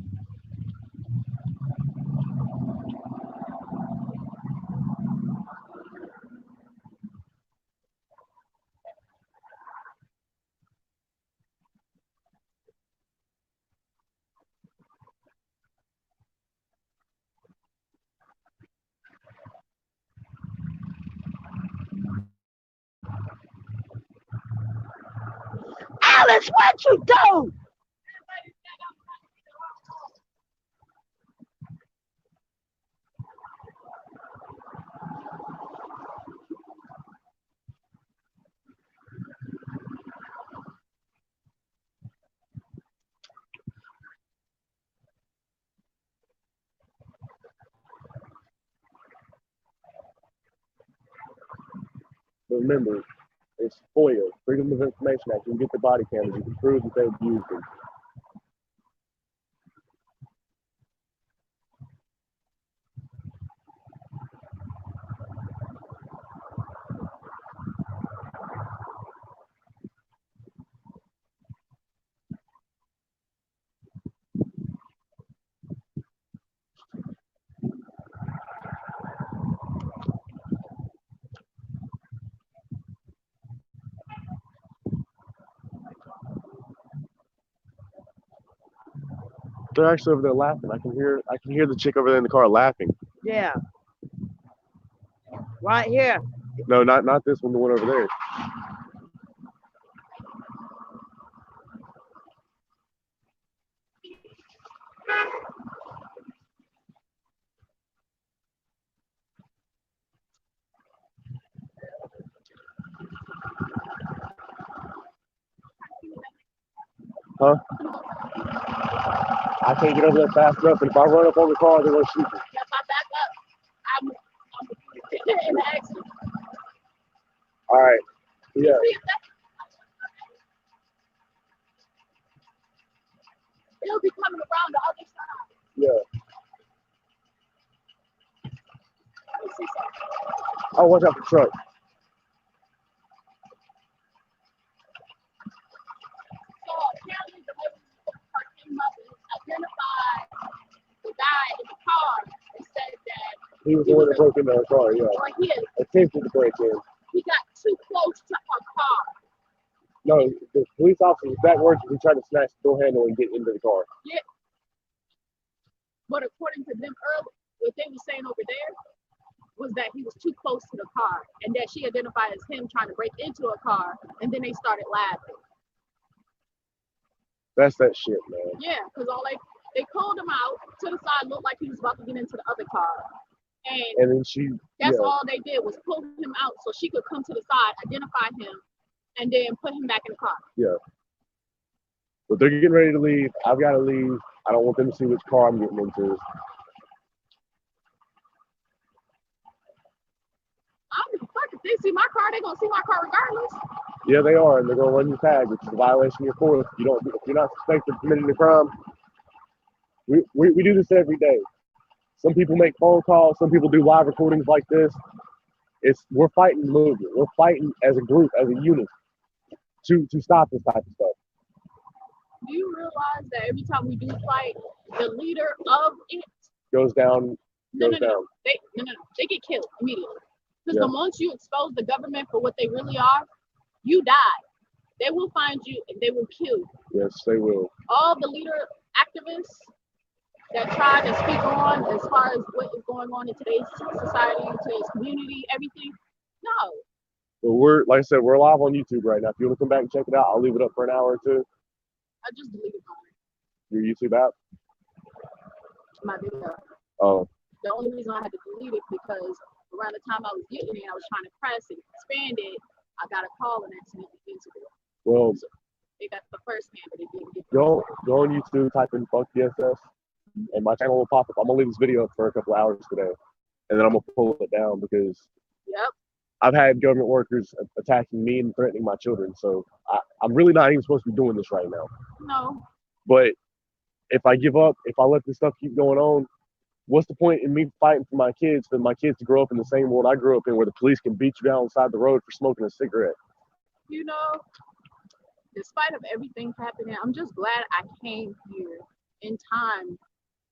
Alice, what you do? But remember, it's FOIA, Freedom of Information Act. You can get the body cameras. You can prove that they abused them. They're actually over there laughing. I can hear the chick over there in the car laughing. Yeah. Right here. No, not this one, the one over there. Huh? I can't get over there fast enough, and if I run up on the car, they're gonna shoot me. If I back up, I'm in the accident. All right. Yeah. See if that he'll be coming around the other side. Yeah. Let me see something. Oh, watch out for the truck. So apparently the way the car came up and identified the guy in the car and said that He was the one that broke into her car. Yeah. or he Attempted to break in. got too close to her car. No, the police officer's back words. He tried to snatch the door handle and get into the car. Yeah. But according to them earlier, what they were saying over there was that he was too close to the car and that she identified as him trying to break into a car, and then they started laughing. That's that shit, man. Yeah, because they called him out to the side, looked like he was about to get into the other car. And And then she, that's yeah, all they did was pull him out so she could come to the side, identify him, and then put him back in the car. yeah. But they're getting ready to leave. I've got to leave. I don't want them to see which car I'm getting into. I don't give a fuck. If they see my car, they're gonna see my car regardless. Yeah, they are, and they're gonna run your tag, which is a violation of your fourth. If you're not suspected of committing a crime, we do this every day. Some people make phone calls. Some people do live recordings like this. We're fighting the movement. We're fighting as a group, as a unit, to stop this type of stuff. Do you realize that every time we do fight, the leader of it Goes down. No, Goes no, no. down. They get killed immediately. Because Yeah. the moment you expose the government for what they really are, you die. They will find you and they will kill you. Yes, they will. All the leader activists that try to speak on as far as what is going on in today's society, today's community, everything. No. But we're, like I said, we're live on YouTube right now. If you want to come back and check it out, I'll leave it up for an hour or two. I just deleted Your YouTube app. my video. Oh, The only reason I had to delete it because around the time I was getting it, I was trying to press and expand it. I got a call and accidentally entered it. well, They got the first hand, but it didn't get go on YouTube, type in Fuck DSS, and my channel will pop up. I'm gonna leave this video up for a couple hours today, and then I'm gonna pull it down because Yep. I've had government workers attacking me and threatening my children. So I'm really not even supposed to be doing this right now. No. But if I give up, if I let this stuff keep going on, what's the point in me fighting for my kids, for my kids to grow up in the same world I grew up in, where the police can beat you down on the side of the road for smoking a cigarette? You know, despite of everything happening, I'm just glad I came here in time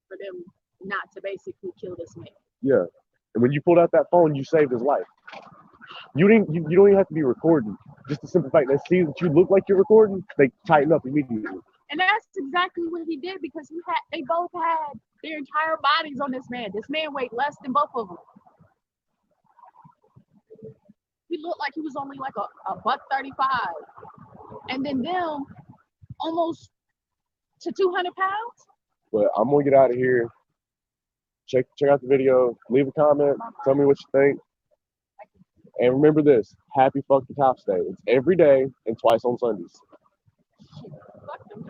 for them not to basically kill this man. Yeah. And when you pulled out that phone, you saved his life. You don't even have to be recording. Just the simple fact they see that you look like you're recording, they tighten up immediately. And that's exactly what he did because they both had their entire bodies on this man. This man weighed less than both of them. He looked like he was only like a $135. And then them almost to 200 pounds. But I'm gonna get out of here. Check out the video. Leave a comment. Tell me what you think. And remember this: Happy Fuck the Cops Day. It's every day and twice on Sundays. Fuck them.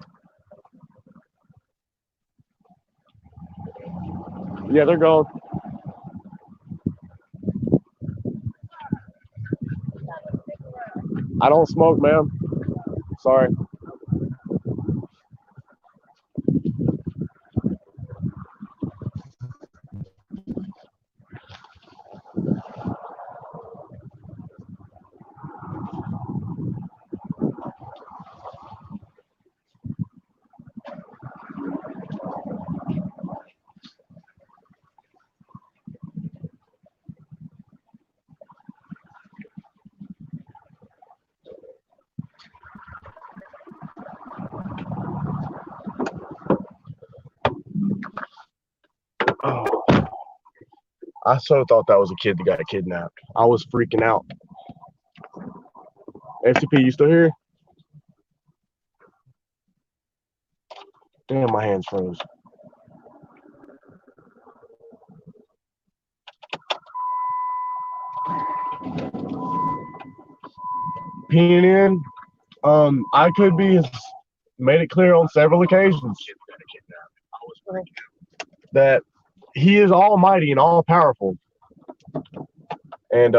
Yeah, they're gone. I don't smoke, man. Sorry. Oh, I so thought that was a kid that got kidnapped. I was freaking out. FTP, you still here? Damn, my hands froze. PNN, I could be has made it clear on several occasions that he is almighty and all powerful. And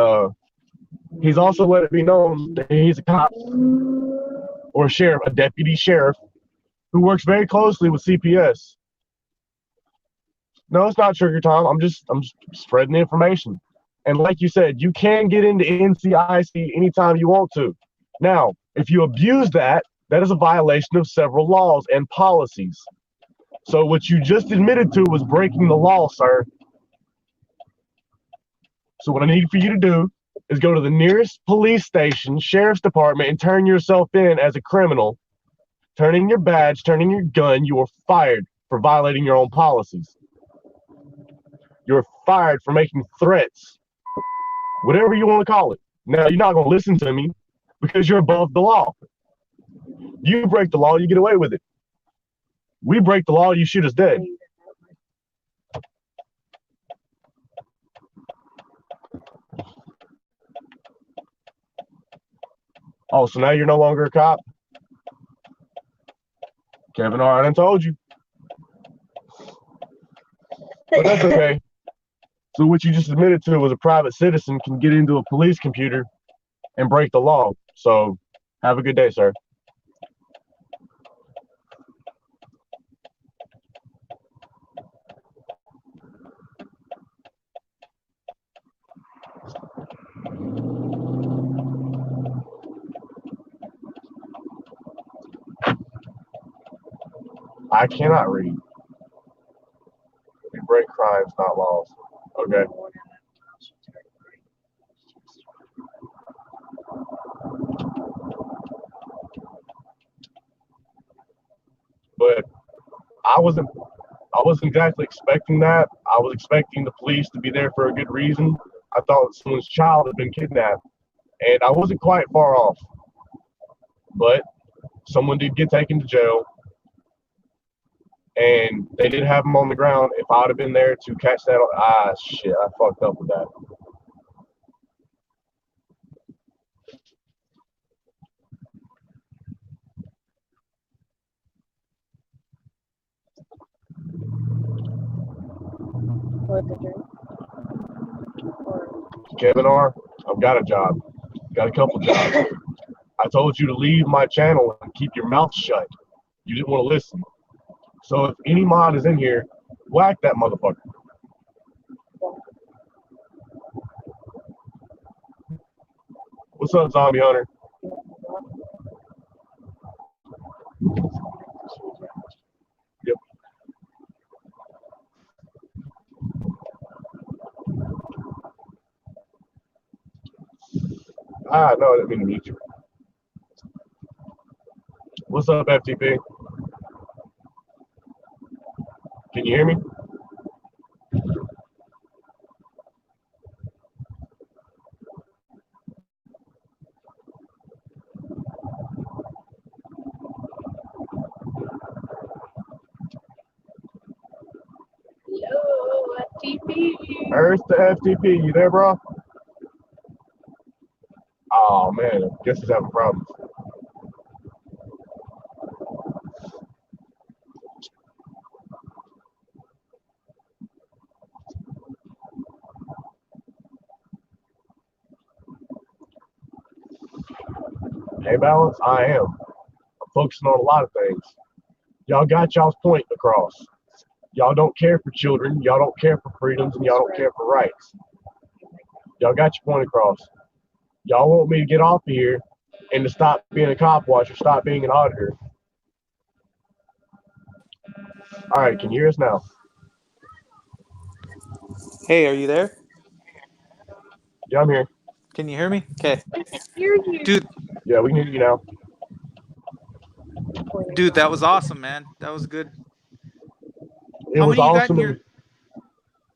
he's also let it be known that he's a cop or a sheriff, a deputy sheriff, who works very closely with CPS. No, it's not Sugar Tom. I'm just spreading the information. And like you said, you can get into NCIC anytime you want to. Now, if you abuse that, that is a violation of several laws and policies. So what you just admitted to was breaking the law, sir. So what I need for you to do is go to the nearest police station, sheriff's department, and turn yourself in as a criminal. Turning your badge, turning your gun, you are fired for violating your own policies. You're fired for making threats. Whatever you want to call it. Now, you're not going to listen to me because you're above the law. You break the law, you get away with it. We break the law, you shoot us dead. Oh, so now you're no longer a cop? Kevin, all right, I done told you. But that's okay. So what you just admitted to was a private citizen can get into a police computer and break the law. So have a good day, sir. I cannot read. We break crimes, not laws. Okay. But I wasn't exactly expecting that. I was expecting the police to be there for a good reason. I thought someone's child had been kidnapped, and I wasn't quite far off. But someone did get taken to jail, and they did have him on the ground. If I would have been there to catch that, shit, I fucked up with that. What to drink? Or Kevin R., I've got a job. Got a couple jobs. I told you to leave my channel and keep your mouth shut. You didn't want to listen. So if any mod is in here, whack that motherfucker. What's up, Zombie Hunter? Yep. No, I didn't mean to mute you. What's up, FTP? Can you hear me? Hello, FTP. Earth to FTP, you there, bro? Oh man, I guess he's having problems. Hey, Balance, I am. I'm focusing on a lot of things. Y'all got y'all's point across. Y'all don't care for children, y'all don't care for freedoms, and y'all don't care for rights. Y'all got your point across. Y'all want me to get off of here and to stop being a cop watcher, stop being an auditor. All right, can you hear us now? Hey, are you there? Yeah, I'm here. Can you hear me? Okay. We can hear you. Dude, Yeah, we can hear you now. that was awesome, man. That was good. It How was many you got in awesome. your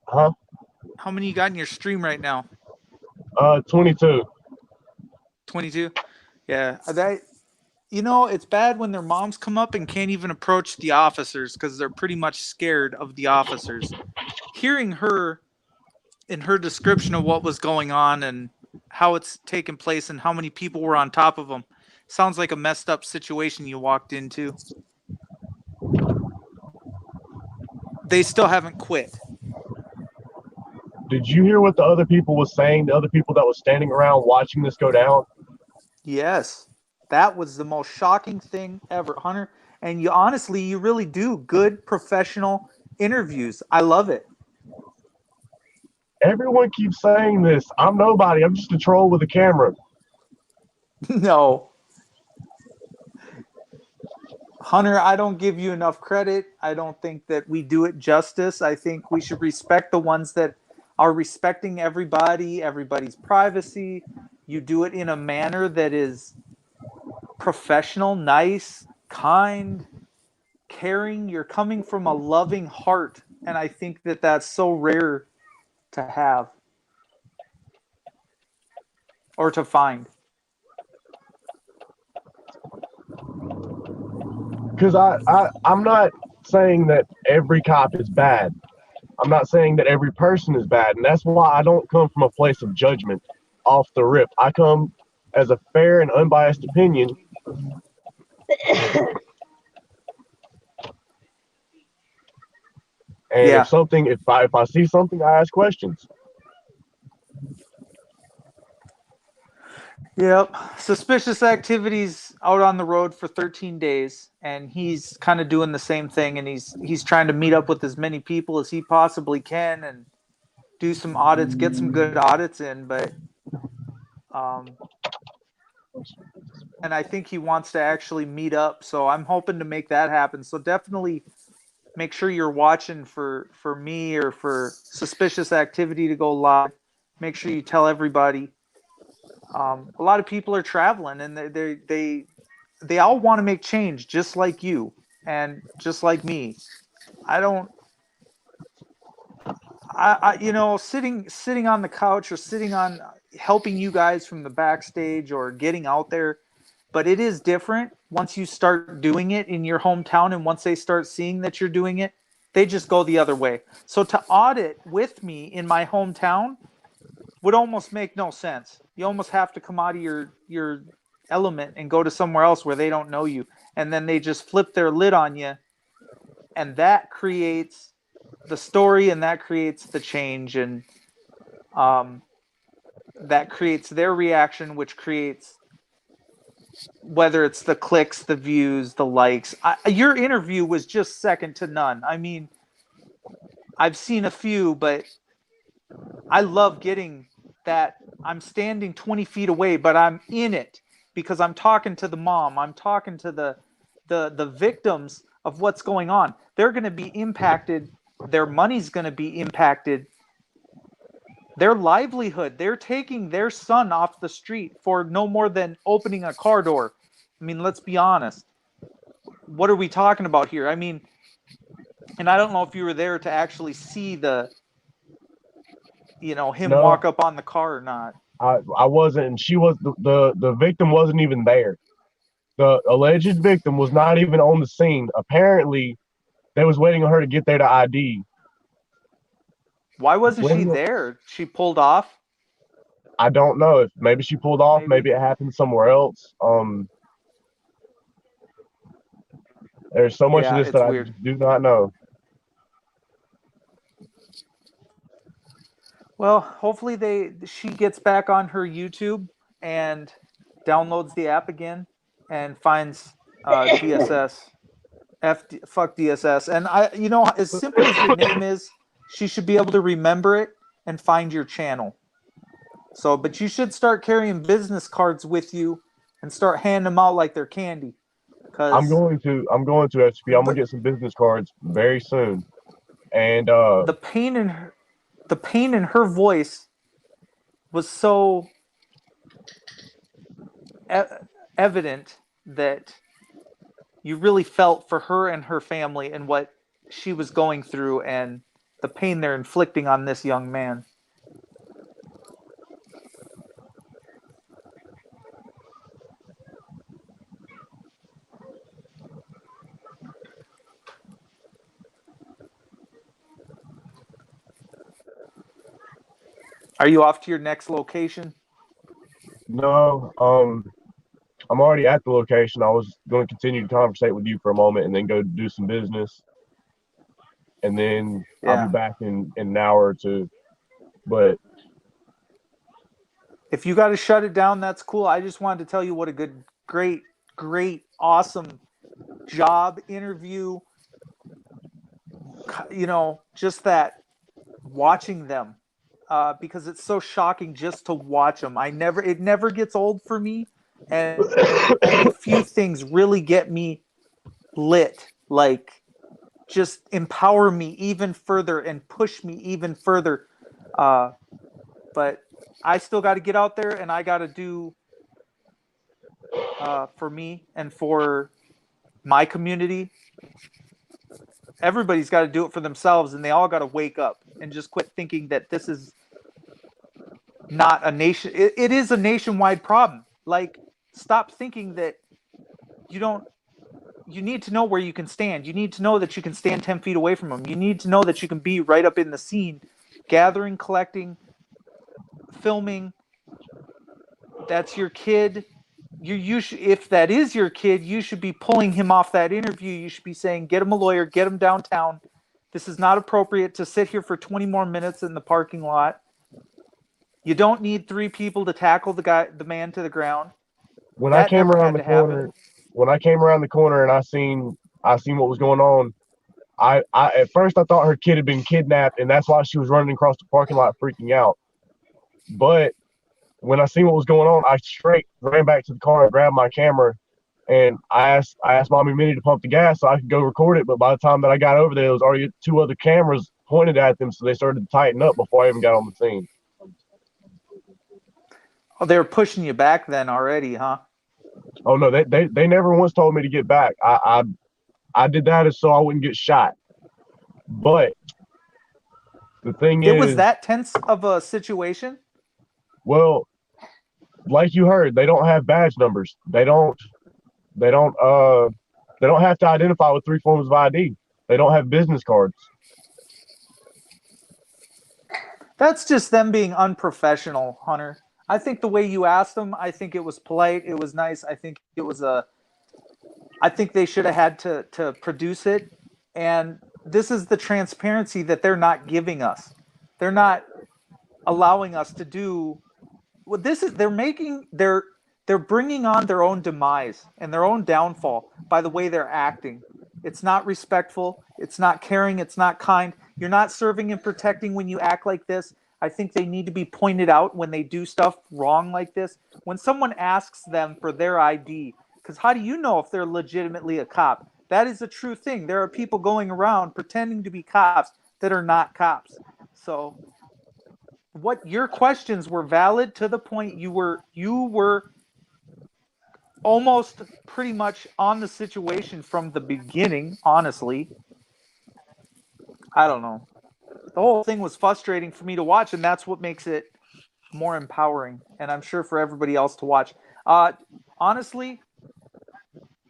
Huh? How many you got in your stream right now? 22. 22? Yeah. It's bad when their moms come up and can't even approach the officers because they're pretty much scared of the officers. Hearing her in her description of what was going on and how it's taken place and how many people were on top of them sounds like a messed up situation you walked into. They still haven't quit. Did you hear what the other people was saying? The other people that was standing around watching this go down? Yes. That was the most shocking thing ever, Hunter. And you really do good professional interviews. I love it. Everyone keeps saying this. I'm nobody. I'm just a troll with a camera. No. Hunter, I don't give you enough credit. I don't think that we do it justice. I think we should respect the ones that are respecting everybody's privacy. You do it in a manner that is professional, nice, kind, caring. You're coming from a loving heart. And I think that that's so rare to have or to find. Because I'm not saying that every cop is bad. I'm not saying that every person is bad. And that's why I don't come from a place of judgment off the rip. I come as a fair and unbiased opinion. And Yeah. if I see something, I ask questions. Yep. Suspicious activities out on the road for 13 days, and he's kind of doing the same thing, and he's trying to meet up with as many people as he possibly can and do some audits, get some good audits in, but and I think he wants to actually meet up, so I'm hoping to make that happen. So definitely make sure you're watching for me or for suspicious activity to go live. Make sure you tell everybody. A lot of people are traveling, and they all want to make change, just like you and just like me. I don't. Sitting on the couch or sitting on helping you guys from the backstage or getting out there, but it is different once you start doing it in your hometown, and once they start seeing that you're doing it, they just go the other way. So to audit with me in my hometown would almost make no sense. You almost have to come out of your element and go to somewhere else where they don't know you, and then they just flip their lid on you, and that creates the story, and that creates the change, and that creates their reaction, which creates whether it's the clicks, the views, the likes. Your interview was just second to none. I mean, I've seen a few, but I love getting that. I'm standing 20 feet away, but I'm in it because I'm talking to the mom. I'm talking to the victims of what's going on. They're going to be impacted. Their money's going to be impacted. Their livelihood. They're taking their son off the street for no more than opening a car door. I mean, let's be honest. What are we talking about here? I mean, and I don't know if you were there to actually see him No, walk up on the car or not. I wasn't. And she was the victim wasn't even there. The alleged victim was not even on the scene. Apparently, they was waiting on her to get there to ID. Why wasn't she When there? She pulled off. I don't know if maybe she pulled off, maybe it happened somewhere else. There's so much of Yeah, this it's that I weird. do not know. Well, hopefully she gets back on her YouTube and downloads the app again and finds DSS. Fuck DSS. And as simple as your name is, she should be able to remember it and find your channel. So, but you should start carrying business cards with you and start handing them out like they're candy. I'm going to SCP. I'm gonna get some business cards very soon. And the pain in her voice was so evident that you really felt for her and her family and what she was going through and the pain they're inflicting on this young man. Are you off to your next location? no, I'm already at the location. I was going to continue to conversate with you for a moment and then go do some business. And then I'll be back in an hour or two. But if you got to shut it down, that's cool. I just wanted to tell you what a great, awesome job interview. Just that watching them, because it's so shocking just to watch them. It never gets old for me. And only few things really get me lit, like just empower me even further and push me even further. But I still got to get out there and I got to do for me and for my community. Everybody's got to do it for themselves, and they all got to wake up and just quit thinking that this is not a nation. It is a nationwide problem. Like, stop thinking that you need to know where you can stand. You need to know that you can stand 10 feet away from them. You need to know that you can be right up in the scene, gathering, collecting, filming. That's your kid. You should, if that is your kid, you should be pulling him off that interview. You should be saying, get him a lawyer, get him downtown. This is not appropriate to sit here for 20 more minutes in the parking lot. You don't need 3 people to tackle the man to the ground. When I came around the corner and I seen what was going on, I at first I thought her kid had been kidnapped and that's why she was running across the parking lot freaking out. But when I seen what was going on, I straight ran back to the car and grabbed my camera, and I asked Mommy Minnie to pump the gas so I could go record it. But by the time that I got over there was already 2 other cameras pointed at them, so they started to tighten up before I even got on the scene. Oh, they were pushing you back then already, huh? Oh no, they never once told me to get back. I did that so I wouldn't get shot. But the thing is, it was that tense of a situation. Well, like you heard, they don't have badge numbers. They don't have to identify with 3 forms of ID. They don't have business cards. That's just them being unprofessional, Hunter. I think the way you asked them, I think it was polite. It was nice. I think they should have had to produce it. And this is the transparency that they're not giving us. They're not allowing us to do what this is. They're bringing on their own demise and their own downfall by the way they're acting. It's not respectful. It's not caring. It's not kind. You're not serving and protecting when you act like this. I think they need to be pointed out when they do stuff wrong like this. When someone asks them for their ID, because how do you know if they're legitimately a cop? That is a true thing. There are people going around pretending to be cops that are not cops. So what your questions were valid to the point you were almost pretty much on the situation from the beginning, honestly. I don't know. The whole thing was frustrating for me to watch, and that's what makes it more empowering, and I'm sure for everybody else to watch. Honestly,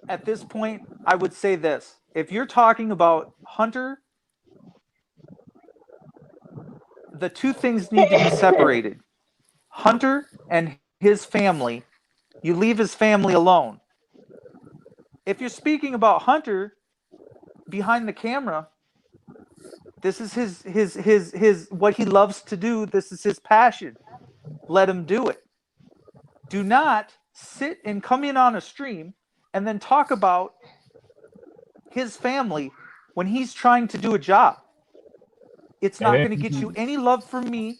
at this point, I would say this. If you're talking about Hunter, the 2 things need to be separated. Hunter and his family, you leave his family alone. If you're speaking about Hunter behind the camera, this is his what he loves to do. This is his passion. Let him do it. Do not sit and come in on a stream and then talk about his family when he's trying to do a job. It's not going to get you any love from me.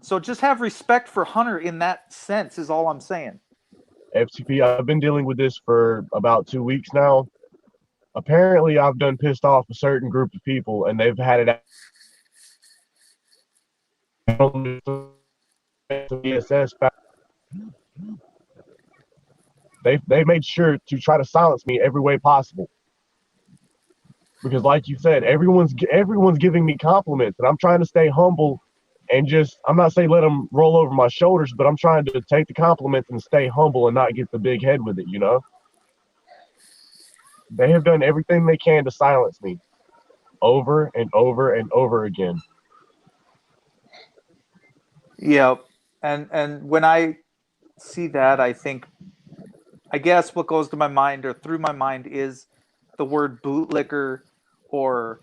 So just have respect for Hunter in that sense is all I'm saying. FTP, I've been dealing with this for about 2 weeks now. Apparently, I've done pissed off a certain group of people, and they've had it ESS. They made sure to try to silence me every way possible. Because, like you said, everyone's giving me compliments, and I'm trying to stay humble and just, I'm not saying let them roll over my shoulders, but I'm trying to take the compliments and stay humble and not get the big head with it, you know? They have done everything they can to silence me over and over and over again. Yeah. And when I see that, I guess what goes to my mind or through my mind is the word bootlicker, or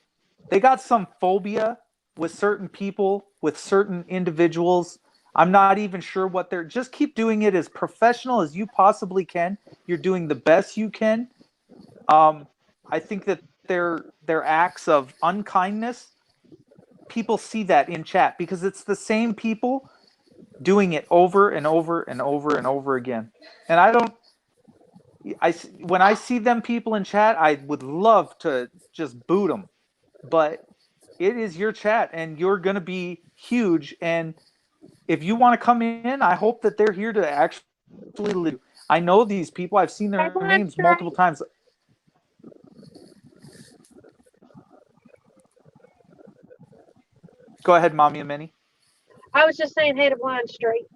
they got some phobia with certain people, with certain individuals. I'm not even sure what they're, just keep doing it as professional as you possibly can. You're doing the best you can. I think that their acts of unkindness, people see that in chat because it's the same people doing it over and over and over and over again. And when I see them people in chat, I would love to just boot them, but it is your chat and you're going to be huge. And if you want to come in, I hope that they're here to actually live. I know these people. I've seen their names multiple times. Go ahead, Mommy and Minnie. I was just saying, hey to Blind Straight.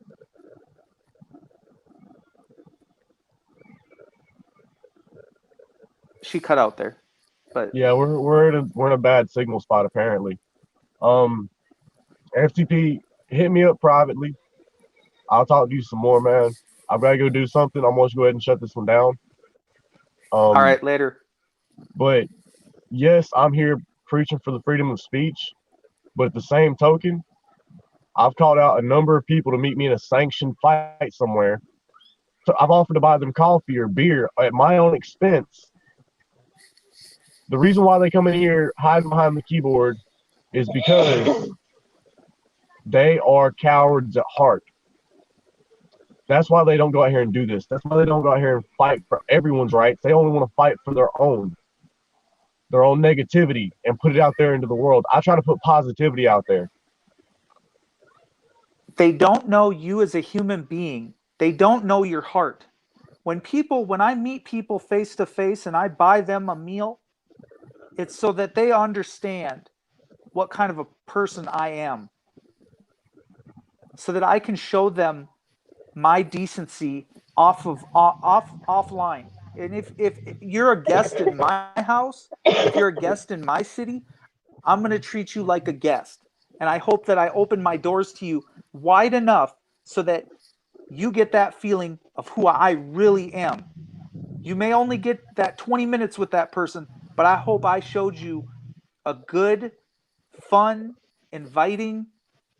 She cut out there, but yeah, we're in a bad signal spot apparently. FTP, hit me up privately. I'll talk to you some more, man. I've got to go do something. I'm going to go ahead and shut this one down. All right, later. But yes, I'm here preaching for the freedom of speech. But at the same token, I've called out a number of people to meet me in a sanctioned fight somewhere. So I've offered to buy them coffee or beer at my own expense. The reason why they come in here hiding behind the keyboard is because they are cowards at heart. That's why they don't go out here and do this. That's why they don't go out here and fight for everyone's rights. They only want to fight for their own negativity and put it out there into the world. I try to put positivity out there. They don't know you as a human being. They don't know your heart. When I meet people face to face and I buy them a meal, it's so that they understand what kind of a person I am, so that I can show them my decency offline. And if you're a guest in my house, if you're a guest in my city, I'm going to treat you like a guest. And I hope that I open my doors to you wide enough so that you get that feeling of who I really am. You may only get that 20 minutes with that person, but I hope I showed you a good, fun, inviting,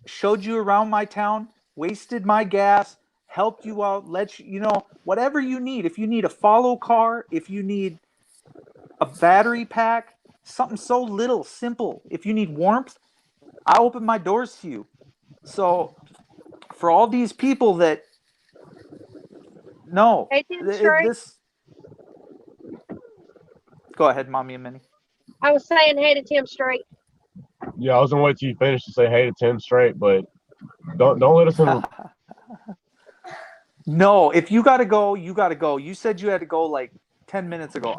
showed you around my town, wasted my gas, helped you out, let you know, whatever you need. If you need a follow car, if you need a battery pack, something so little, simple. If you need warmth, I open my doors to you. So for all these people that no, this. Go ahead, Mommy and Minnie. I was saying hey to Tim Straight. Yeah, I was gonna wait till you finish to say hey to Tim Straight, but don't let us in. No, if you gotta go, you gotta go. You said you had to go like 10 minutes ago.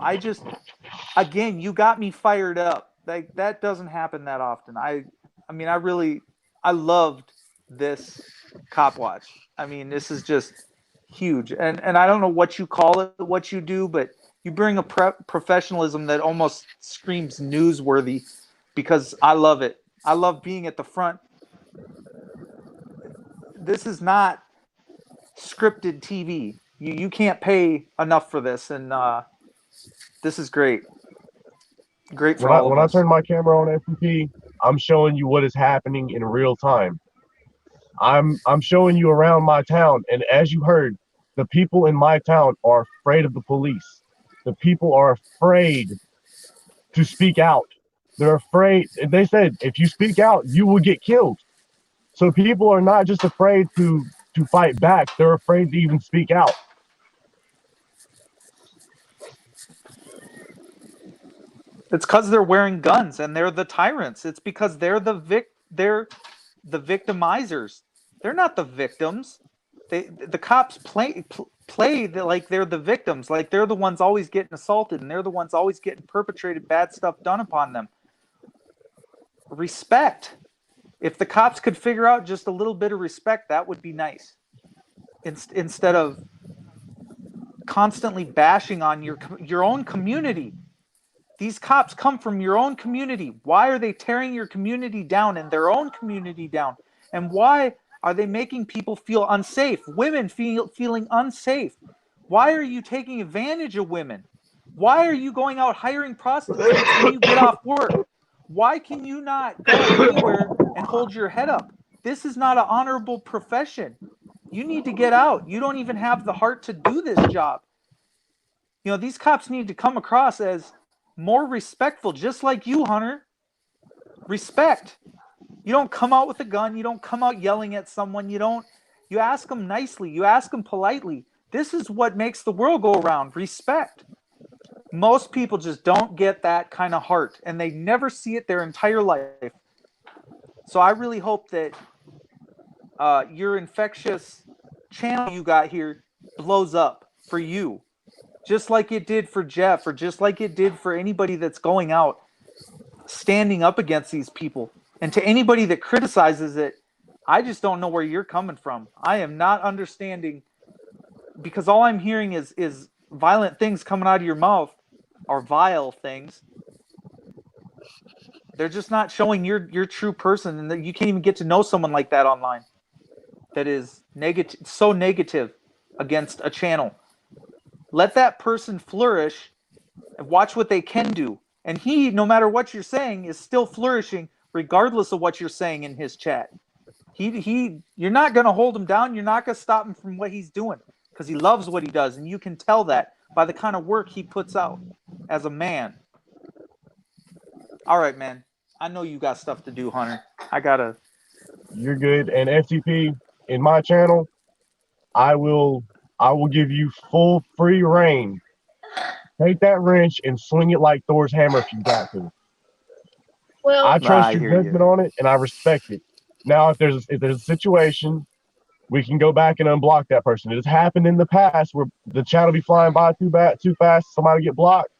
Again, you got me fired up. Like that doesn't happen that often. I mean, I loved this Cop Watch. I mean, this is just huge. And I don't know what you call it, what you do, but you bring a professionalism that almost screams newsworthy, because I love it. I love being at the front. This is not scripted TV. You can't pay enough for this, and this is great. Great for all of us. When I turn my camera on FTP, I'm showing you what is happening in real time. I'm showing you around my town, and as you heard, the people in my town are afraid of the police. The people are afraid to speak out. They're afraid. They said if you speak out, you will get killed. So people are not just afraid to fight back; they're afraid to even speak out. It's because they're wearing guns and they're the tyrants. It's because they're the victimizers. They're not the victims. The cops play like they're the victims, like they're the ones always getting assaulted and they're the ones always getting perpetrated bad stuff done upon them. Respect. If the cops could figure out just a little bit of respect, that would be nice. Instead of constantly bashing on your own community. These cops come from your own community. Why are they tearing your community down and their own community down? And why are they making people feel unsafe? Women feeling unsafe. Why are you taking advantage of women? Why are you going out hiring prostitutes when you get off work? Why can you not go anywhere and hold your head up? This is not an honorable profession. You need to get out. You don't even have the heart to do this job. You know, these cops need to come across as more respectful, just like you, Hunter. Respect. You don't come out with a gun. You don't come out yelling at someone. You ask them nicely. You ask them politely. This is what makes the world go around. Respect. Most people just don't get that kind of heart, and they never see it their entire life. So I really hope that your infectious channel you got here blows up for you. Just like it did for Jeff, or just like it did for anybody that's going out standing up against these people. And to anybody that criticizes it, I just don't know where you're coming from. I am not understanding, because all I'm hearing is violent things coming out of your mouth, or vile things. They're just not showing your true person, and that you can't even get to know someone like that online that is so negative against a channel. Let that person flourish and watch what they can do. And he, no matter what you're saying, is still flourishing regardless of what you're saying in his chat. You're not going to hold him down. You're not going to stop him from what he's doing, because he loves what he does. And you can tell that by the kind of work he puts out as a man. All right, man. I know you got stuff to do, Hunter. You're good. And FTP, in my channel, I will give you full free reign. Take that wrench and swing it like Thor's hammer if you got to. Well, I trust I your hear you. judgment on it, and I respect it. Now, if there's a situation, we can go back and unblock that person. It has happened in the past where the chat will be flying by too fast, somebody get blocked,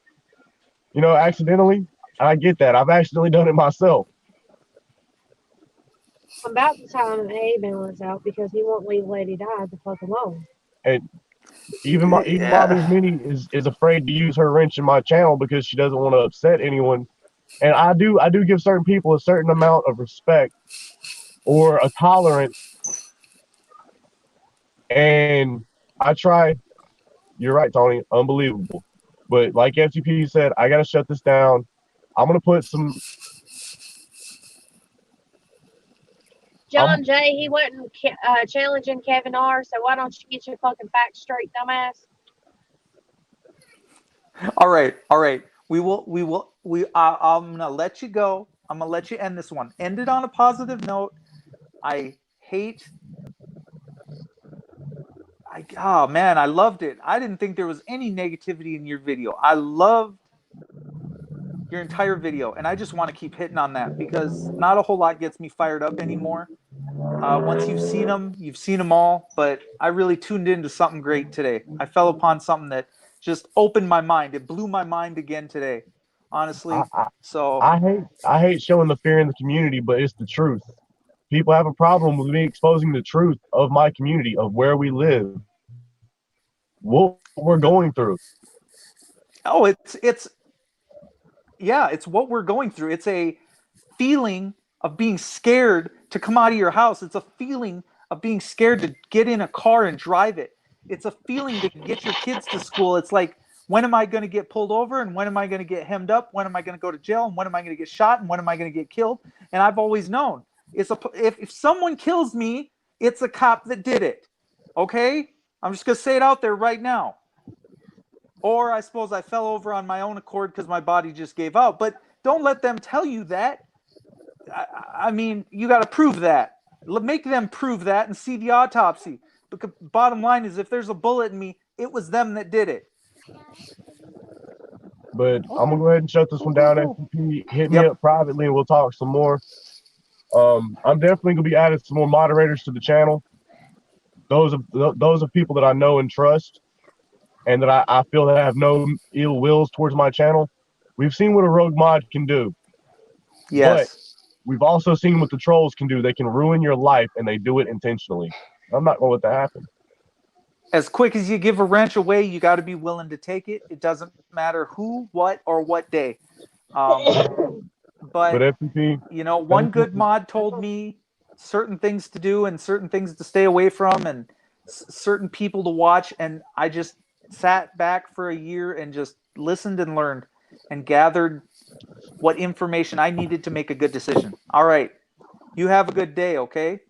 accidentally. I get that. I've accidentally done it myself. about the time an A balance out because he won't leave Lady Di the fuck alone. And even Mommy's Mini is afraid to use her wrench in my channel because she doesn't want to upset anyone. And I do give certain people a certain amount of respect or a tolerance. And I try. You're right, Tony. Unbelievable. But like FTP said, I got to shut this down. I'm going to put some. John Jay, he wasn't challenging Kevin R. So why don't you get your fucking facts straight, dumbass? All right. I'm gonna let you go. I'm gonna let you end this one. End it on a positive note. Oh man, I loved it. I didn't think there was any negativity in your video. I loved your entire video, and I just want to keep hitting on that because not a whole lot gets me fired up anymore. Once you've seen them all, but I really tuned into something great today. I fell upon something that just opened my mind. It blew my mind again today, honestly. I hate showing the fear in the community, but it's the truth. People have a problem with me exposing the truth of my community, of where we live, what we're going through. Oh, it's what we're going through. It's a feeling of being scared to come out of your house. It's a feeling of being scared to get in a car and drive it. It's a feeling to get your kids to school. It's like, when am I going to get pulled over? And when am I going to get hemmed up? When am I going to go to jail? And when am I going to get shot? And when am I going to get killed? And I've always known, if someone kills me, It's a cop that did it. Okay? I'm just going to say it out there right now. Or I suppose I fell over on my own accord because my body just gave out. But don't let them tell you that. I mean, you got to prove that. Make them prove that and see the autopsy. Because bottom line is, if there's a bullet in me, it was them that did it. But I'm gonna go ahead and shut this one down. FTP, hit me Yep. up privately and we'll talk some more. I'm definitely gonna be adding some more moderators to the channel. Those are people that I know and trust, and that I feel that have no ill wills towards my channel. We've seen what a rogue mod can do. Yes. We've also seen what the trolls can do. They can ruin your life, and they do it intentionally. I'm not gonna let that happen. As quick as you give a wrench away, you got to be willing to take it. It doesn't matter who, what, or what day. But FTP, You know, one good mod told me certain things to do and certain things to stay away from and certain people to watch. And I just sat back for a year and just listened and learned and gathered what information I needed to make a good decision. All right. You have a good day, okay?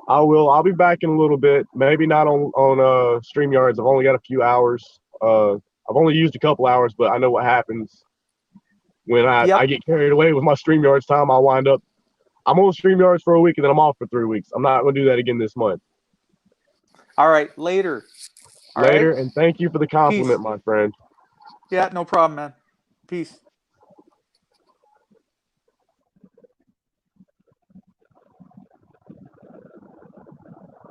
I will. I'll be back in a little bit. Maybe not on StreamYards. I've only got a few hours. I've only used a couple hours, but I know what happens when I get carried away with my StreamYards time. I'll wind up. I'm on StreamYards for a week and then I'm off for 3 weeks. I'm not going to do that again this month. All right. Later. All Later, right? and thank you for the compliment, Peace. my friend. Yeah, no problem, man. Peace.